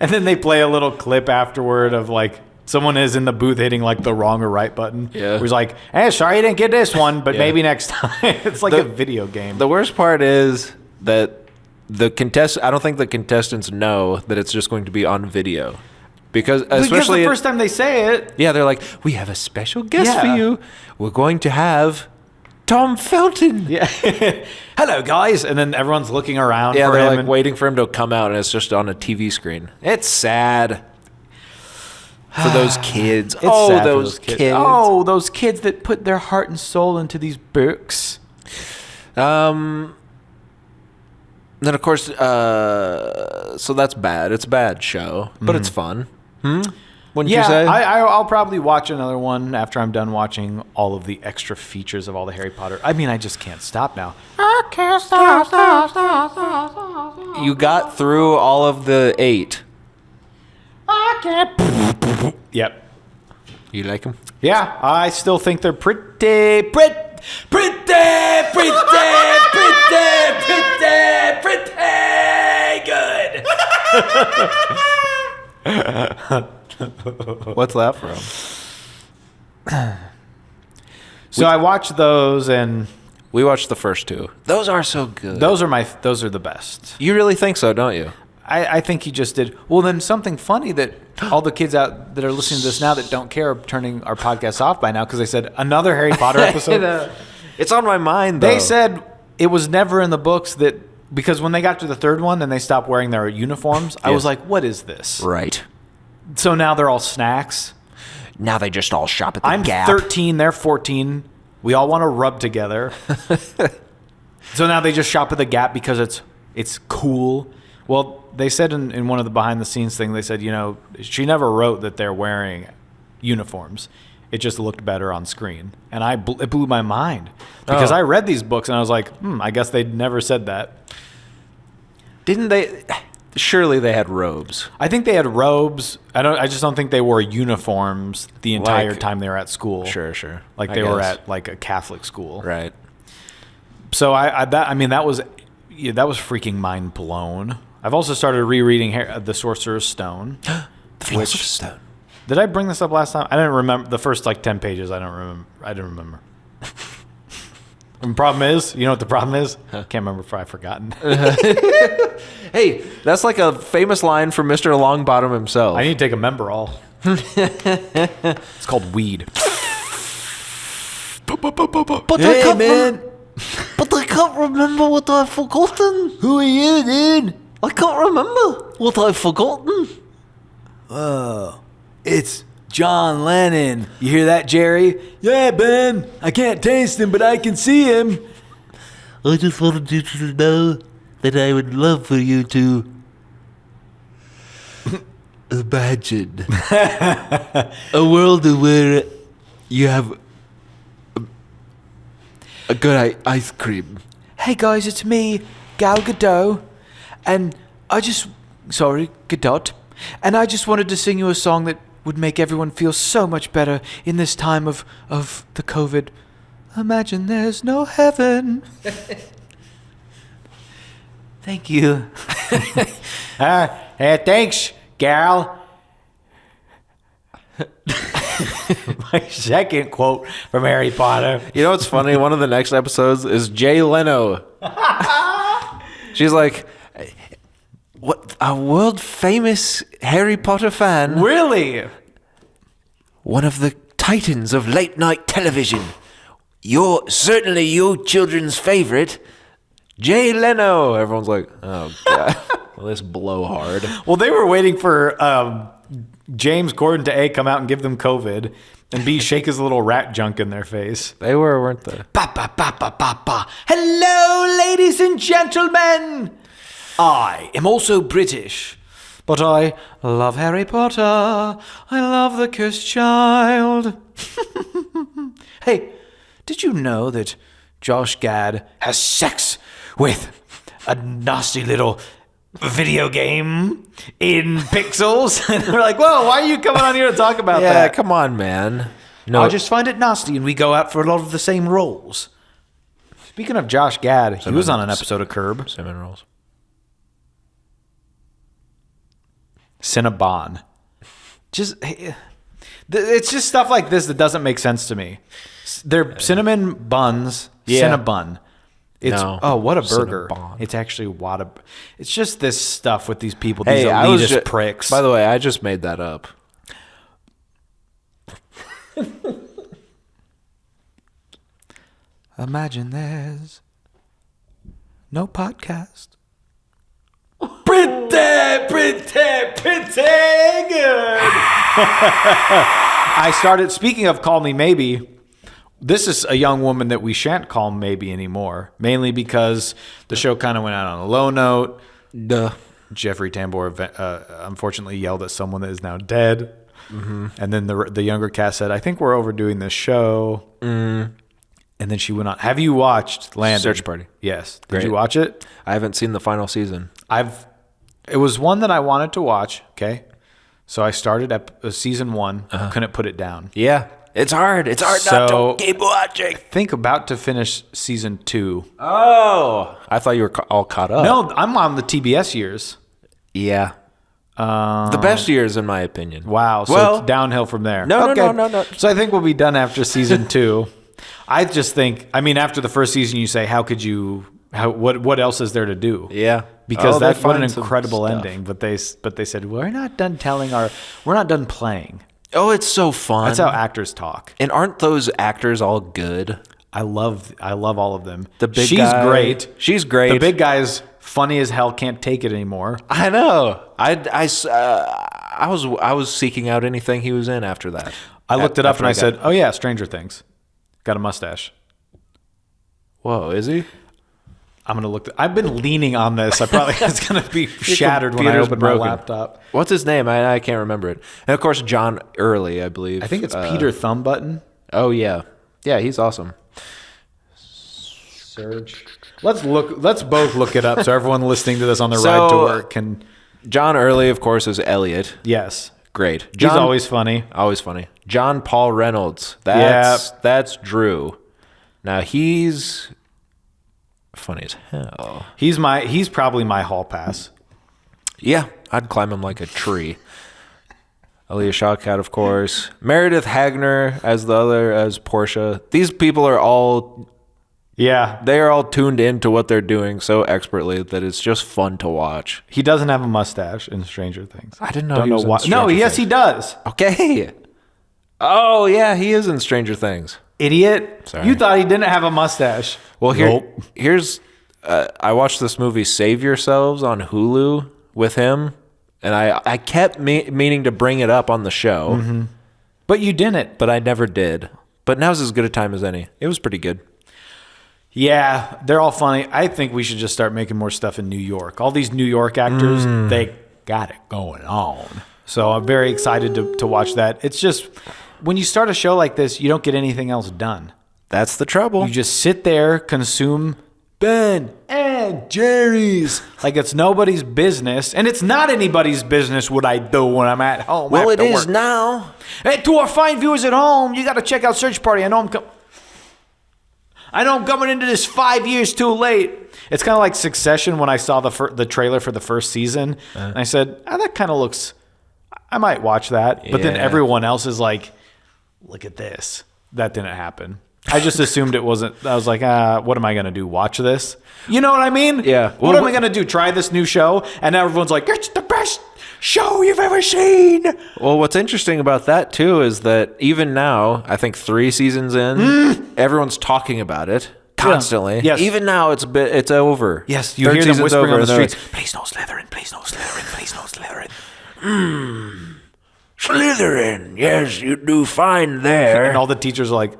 S1: And then they play a little clip afterward of like someone is in the booth hitting like the wrong or right button.
S2: Yeah.
S1: Who's like, hey, sorry you didn't get this one, but maybe next time. It's like a video game.
S2: The worst part is that I don't think the contestants know that it's just going to be on video. Because especially
S1: the first time they say it.
S2: Yeah, they're like, we have a special guest for
S1: Yeah.
S2: you. We're going to have Tom Felton.
S1: Yeah. Hello, guys. And then everyone's looking around
S2: Yeah,
S1: for
S2: they're
S1: him.
S2: like
S1: and
S2: waiting for him to come out, and it's just on a TV screen. It's sad for those kids.
S1: It's sad for
S2: those kids.
S1: Oh, those kids that put their heart and soul into these books.
S2: Then of course, so that's bad. It's a bad show, but it's fun. Wouldn't you say?
S1: I'll probably watch another one after I'm done watching all of the extra features of all the Harry Potter. I mean, I just can't stop now.
S6: I can't stop.
S2: You got through all of the 8.
S6: I can't.
S1: Yep.
S2: You like them?
S1: Yeah, I still think they're pretty good.
S2: What's that from?
S1: So I watched those, and
S2: We watched the first two. Those are so good.
S1: those are the best.
S2: You really think so, don't you?
S1: I think he just did. Well, then something funny that all the kids out that are listening to this now that don't care are turning our podcast off by now because they said another Harry Potter episode.
S2: It's on my mind, though.
S1: They said it was never in the books that because when they got to the third one and they stopped wearing their uniforms, I was like, what is this?
S2: Right.
S1: So now they're all snacks.
S2: Now they just all shop at the
S1: I'm
S2: Gap.
S1: 13, they're 14. We all want to rub together. So now they just shop at the Gap because it's cool. Well, they said in one of the behind the scenes thing, they said, she never wrote that they're wearing uniforms. It just looked better on screen. And it blew my mind because I read these books and I was like, I guess they never said that.
S2: Didn't they? Surely they had robes.
S1: I think they had robes. I just don't think they wore uniforms the entire
S2: Like-
S1: time they were at school.
S2: Sure.
S1: Like
S2: I
S1: they were
S2: guess.
S1: at like a Catholic school.
S2: Right.
S1: So that was freaking mind blown. I've also started rereading The Sorcerer's Stone.
S2: The Philosopher's Stone.
S1: Did I bring this up last time? I didn't remember the first 10 pages. I didn't remember. And the problem is, you know what the problem is? Can't remember if I've forgotten.
S2: Hey, that's like a famous line from Mr. Longbottom himself.
S1: I need to take a member all. It's called weed.
S2: But
S1: Hey, man.
S2: But I can't remember what I've forgotten.
S1: Who are you, dude?
S2: I can't remember what I've forgotten.
S1: It's John Lennon. You hear that, Jerry? Yeah, Ben. I can't taste him, but I can see him.
S8: I just wanted you to know that I would love for you to imagine a world where you have a good ice cream.
S1: Hey, guys, it's me, Gal Gadot. And Gadot. And I just wanted to sing you a song that would make everyone feel so much better in this time of the COVID. Imagine there's no heaven. Thank you. Hey, thanks, Gal. My second quote from Harry Potter.
S2: You know what's funny? One of the next episodes is Jay Leno. She's like, what, a world famous Harry Potter fan.
S1: Really?
S2: One of the titans of late night television. Certainly your children's favorite, Jay Leno. Everyone's like, oh, God. Well, this blowhard.
S1: Well, they were waiting for James Corden to come out and give them COVID, and B, shake his little rat junk in their face.
S2: They were, weren't they?
S1: Ba, ba, ba, ba, ba, ba. Hello, ladies and gentlemen. I am also British, but I love Harry Potter. I love the cursed child. Hey, did you know that Josh Gad has sex with a nasty little video game in pixels? And they're like, whoa, why are you coming on here to talk about
S2: Yeah,
S1: that?
S2: come on, man. No,
S1: I just find it nasty, and we go out for a lot of the same roles. Speaking of Josh Gad, he was on an episode of Curb.
S2: cinnamon rolls.
S1: Cinnabon. It's just stuff like this that doesn't make sense to me. They're cinnamon buns,
S2: Yeah.
S1: Cinnabon. It's
S2: No,
S1: what a burger.
S2: Cinnabon.
S1: It's actually Whata. It's just this stuff with these people, these
S2: Hey, I was
S1: elitist pricks.
S2: By the way, I just made that up.
S1: Imagine there's no podcast. Pretty good. I started, speaking of Call Me Maybe, this is a young woman that we shan't call maybe anymore, mainly because the show kind of went out on a low note.
S2: Duh.
S1: Jeffrey Tambor unfortunately yelled at someone that is now dead. Mm-hmm. And then the younger cast said, I think we're overdoing this show. Mm. And then she went on. Have you watched Landon?
S2: Search Party.
S1: Yes. Did
S2: Great.
S1: you watch it?
S2: I haven't seen the final season.
S1: It was one that I wanted to watch, okay? So I started season 1, couldn't put it down.
S2: Yeah, it's hard. It's hard
S1: So-
S2: not to keep watching.
S1: Think about to finish season 2.
S2: Oh, I thought you were all caught up.
S1: No, I'm on the TBS years.
S2: Yeah. The best years, in my opinion.
S1: Wow. So
S2: Well,
S1: it's downhill from there.
S2: No.
S1: So I think we'll be done after season 2. I just think, I mean, after the first season, you say, what else is there to do?
S2: Yeah.
S1: Because
S2: they
S1: that's what an
S2: find some
S1: incredible
S2: stuff.
S1: ending. But they said, we're not done playing.
S2: Oh, it's so fun.
S1: That's how actors talk.
S2: And aren't those actors all good?
S1: I love all of them.
S2: The big
S1: She's
S2: guy,
S1: great.
S2: She's great.
S1: The big guy's funny as hell. Can't take it anymore.
S2: I know. I was seeking out anything he was in after that.
S1: I looked it up and I said, "Oh yeah, Stranger Things." Got a mustache.
S2: "Whoa, is he?"
S1: I'm gonna look. I've been leaning on this. I probably it's gonna be shattered when I
S2: computer's
S1: open
S2: broken.
S1: my laptop.
S2: What's his name? I can't remember it. And of course, John Early, I believe.
S1: I think it's Peter Thumbutton.
S2: Oh yeah, he's awesome.
S1: Surge. Let's both look it up so everyone listening to this on the
S2: So,
S1: ride to work can.
S2: John Early, of course, is Elliot.
S1: Yes,
S2: Great.
S1: he's always funny.
S2: Always funny. John Paul Reynolds. That's Drew. Now he's funny as hell.
S1: He's probably my hall pass.
S2: Yeah, I'd climb him like a tree. Aaliyah Shawkat, of course. Meredith Hagner as Portia. These people are all they are all tuned into what they're doing so expertly that it's just fun to watch.
S1: He doesn't have a mustache in Stranger Things.
S2: I didn't know
S1: Don't
S2: he
S1: know
S2: was in
S1: why.
S2: Stranger
S1: No, yes,
S2: Things.
S1: he does.
S2: Okay. Oh yeah, he is in Stranger Things.
S1: Idiot.
S2: Sorry.
S1: You thought he didn't have a mustache.
S2: Well, here's I watched this movie Save Yourselves on Hulu with him, and I kept meaning to bring it up on the show,
S1: But you didn't.
S2: but I never did. But now's as good a time as any. It was pretty good.
S1: Yeah, they're all funny. I think we should just start making more stuff in New York. All these New York actors, they got it going on. So I'm very excited to watch that. It's just, when you start a show like this, you don't get anything else done.
S2: That's the trouble.
S1: You just sit there, consume Ben and Jerry's. Like it's nobody's business. And it's not anybody's business what I do when I'm at home.
S2: Well, it
S1: after
S2: is
S1: work.
S2: now.
S1: Hey, to our fine viewers at home, you got to check out Search Party. I know I'm coming into this 5 years too late. It's kind of like Succession when I saw the trailer for the first season. And I said, that kind of looks, I might watch that. But then
S2: Yeah.
S1: everyone else is like, look at this. That didn't happen. I just assumed it wasn't. I was like, what am I going to do? Watch this? You know what I mean?
S2: Yeah.
S1: What am I going to do? Try this new show? And now everyone's like, it's the best show you've ever seen.
S2: Well, what's interesting about that, too, is that even now, I think 3 seasons in, everyone's talking about it constantly.
S1: Yes.
S2: Even now, it's over.
S1: Yes, you
S2: Third
S1: hear them
S2: season's
S1: whispering on the
S2: and they're
S1: streets. Please no Slytherin, please no Slytherin, please no Slytherin.
S3: Slytherin, yes, you do fine there.
S1: And all the teachers are like,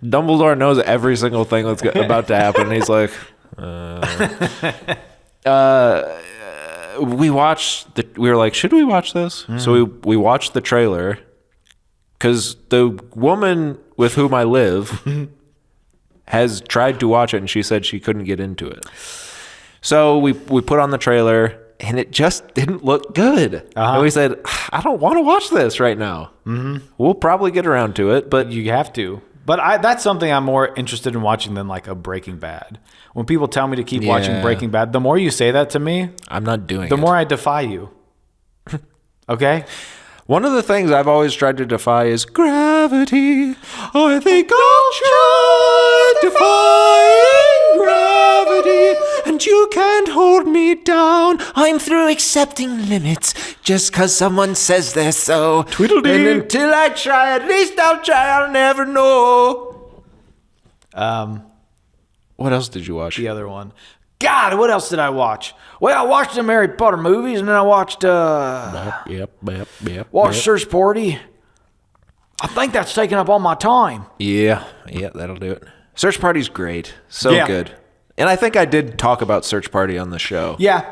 S2: Dumbledore knows every single thing that's about to happen. And he's like, we were like, should we watch this? So we watched the trailer because the woman with whom I live has tried to watch it and she said she couldn't get into it. So we put on the trailer and it just didn't look good. And we said, I don't want to watch this right now. We'll probably get around to it, but
S1: you have to. But that's something I'm more interested in watching than like a Breaking Bad. When people tell me to keep watching Breaking Bad, the more you say that to me,
S2: I'm not doing it.
S1: the more I defy you. Okay?
S2: One of the things I've always tried to defy is gravity. I think I'll try defying gravity, and you can't hold me down. I'm through accepting limits just 'cause someone says they're so.
S1: Tweedledee.
S2: And until I try, at least I'll try. I'll never know. What else did you watch?
S1: The other one. God, what else did I watch? Well, I watched the Harry Potter movies, and then I watched watched Search Party. I think that's taking up all my time.
S2: Yeah, that'll do it. Search Party's great. So
S1: Yeah.
S2: good. And I think I did talk about Search Party on the show.
S1: Yeah.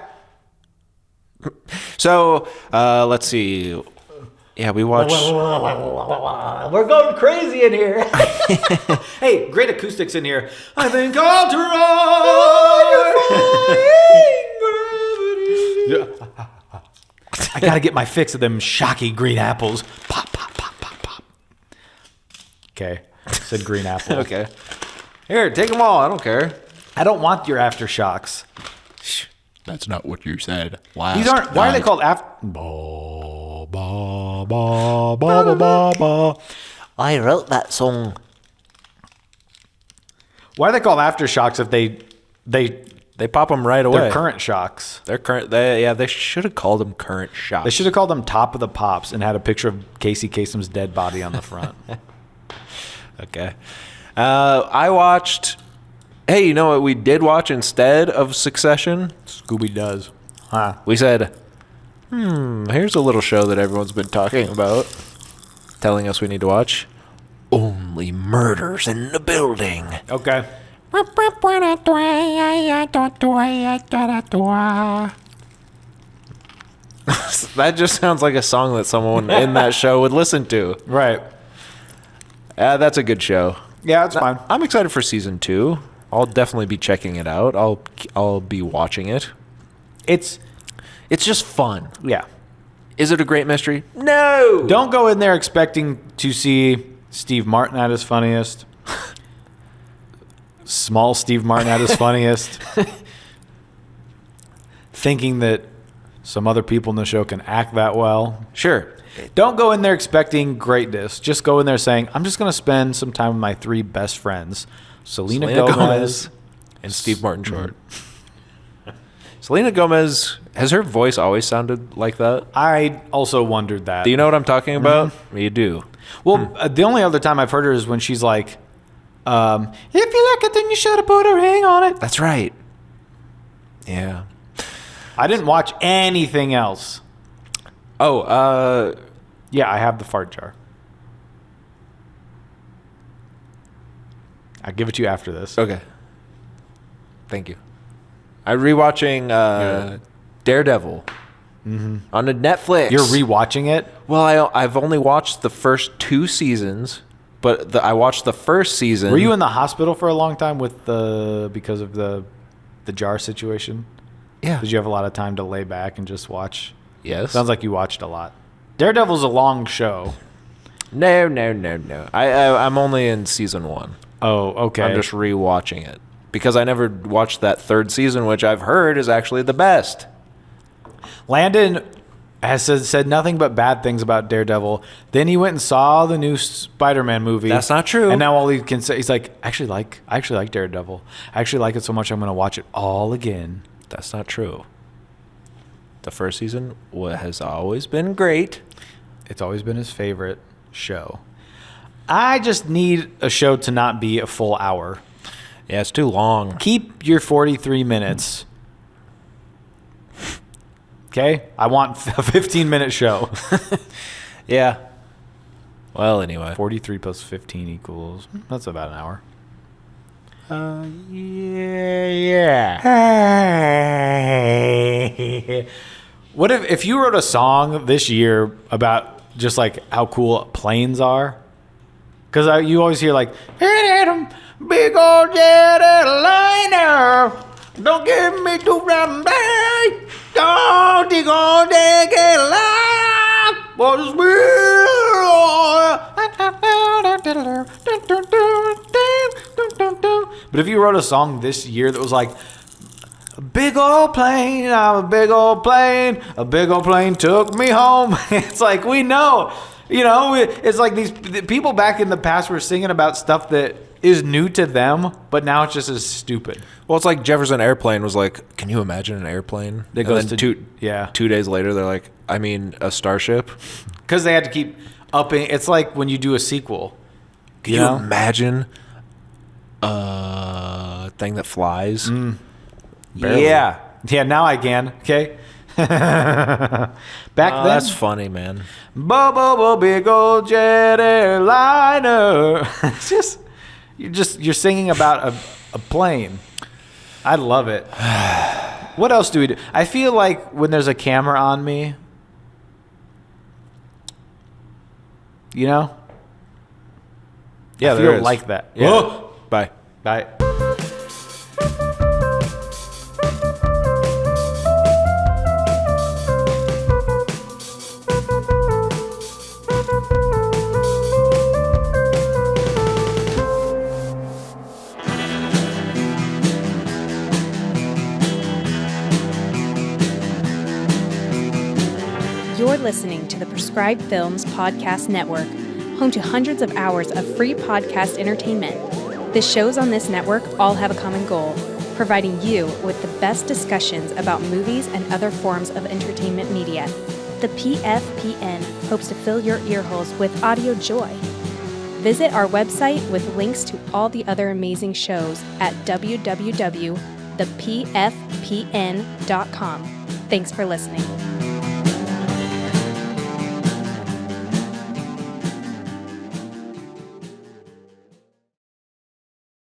S2: So, let's see. Yeah, we watched...
S1: We're going crazy in here. Hey, great acoustics in here. I think I'll try. I gotta get my fix of them shocky green apples. Pop, pop, pop, pop, pop. Okay, said green apple.
S2: Okay. Here, take them all. I don't care.
S1: I don't want your aftershocks.
S2: That's not what you said last
S1: These aren't. Why are they
S2: night.
S1: called after? Ba, ba, ba, ba, ba, ba, ba.
S8: I wrote that song.
S1: Why are they called aftershocks if they
S2: They pop them right away.
S1: they're current shocks?
S2: They're current. They should have called them current shots.
S1: They should have called them Top of the Pops and had a picture of Casey Kasem's dead body on the front.
S2: Okay. I watched. Hey, you know what we did watch instead of Succession?
S1: Scooby does. Huh.
S2: We said, here's a little show that everyone's been talking about, telling us we need to watch. Only Murders in the Building.
S1: Okay.
S2: That just sounds like a song that someone in that show would listen to.
S1: Right.
S2: That's a good show.
S1: Yeah, it's fine.
S2: I'm excited for season 2. I'll definitely be checking it out. I'll be watching it.
S1: It's
S2: just fun.
S1: yeah.
S2: Is it a great mystery? No.
S1: Don't go in there expecting to see Steve Martin at his funniest. Small Steve Martin at his funniest. Thinking that some other people in the show can act that well.
S2: Sure.
S1: Don't go in there expecting greatness. Just go in there saying, I'm just going to spend some time with my 3 best friends. Selena Gomez
S2: and Steve Martin Short. Selena Gomez, has her voice always sounded like that?
S1: I also wondered that.
S2: Do you know what I'm talking about? You do.
S1: Well, the only other time I've heard her is when she's like, if you like it, then you should have put a ring on it.
S2: That's right. Yeah.
S1: I didn't watch anything else.
S2: Oh,
S1: Yeah, I have the fart jar. I'll give it to you after this.
S2: okay. Thank you. I'm rewatching Daredevil on the Netflix.
S1: You're rewatching it?
S2: Well, I've only watched the first 2 seasons, but I watched the first season.
S1: Were you in the hospital for a long time because of the jar situation?
S2: Yeah.
S1: Did you have a lot of time to lay back and just watch?
S2: Yes.
S1: Sounds like you watched a lot. Daredevil's a long show.
S2: No. I'm only in season 1.
S1: Oh, okay.
S2: I'm just rewatching it because I never watched that 3rd season, which I've heard is actually the best.
S1: Landon has said nothing but bad things about Daredevil. Then he went and saw the new Spider-Man movie.
S2: That's not true.
S1: And now all he can say, he's like, I actually like Daredevil. I actually like it so much I'm going to watch it all again.
S2: That's not true. The first season has always been great.
S1: It's always been his favorite show. I just need a show to not be a full hour.
S2: Yeah, it's too long.
S1: Keep your 43 minutes. Okay? I want a 15-minute show.
S2: Yeah. Well, anyway.
S1: 43 plus 15 equals, that's about an hour. What if you wrote a song this year about just like how cool planes are? Because you always hear like, big old jet airliner, don't give me too damn bad, don't big old jet airliner, was But if you wrote a song this year that was like, a big old plane, I'm a big old plane took me home. It's like, we know, it's like these people back in the past were singing about stuff that is new to them, but now it's just as stupid.
S2: Well, it's like Jefferson Airplane was like, can you imagine an airplane?
S1: That
S2: And
S1: goes
S2: then
S1: to
S2: 2 days later, they're like, I mean, a starship.
S1: Because they had to keep upping. It's like when you do a sequel.
S2: Can you imagine a thing that flies?
S1: Barely. Yeah, now I can. Okay. Back then,
S2: That's funny, man.
S1: Bo, big old jet airliner. It's you're singing about a plane. I love it. What else do we do? I feel like when there's a camera on me, Yeah, I
S2: there
S1: feel
S2: is.
S1: like that.
S2: Yeah.
S1: Whoa.
S2: Bye.
S1: Bye.
S9: You're listening to the Prescribed Films Podcast Network, home to hundreds of hours of free podcast entertainment. The shows on this network all have a common goal, providing you with the best discussions about movies and other forms of entertainment media. The PFPN hopes to fill your earholes with audio joy. Visit our website with links to all the other amazing shows at www.thepfpn.com. Thanks for listening.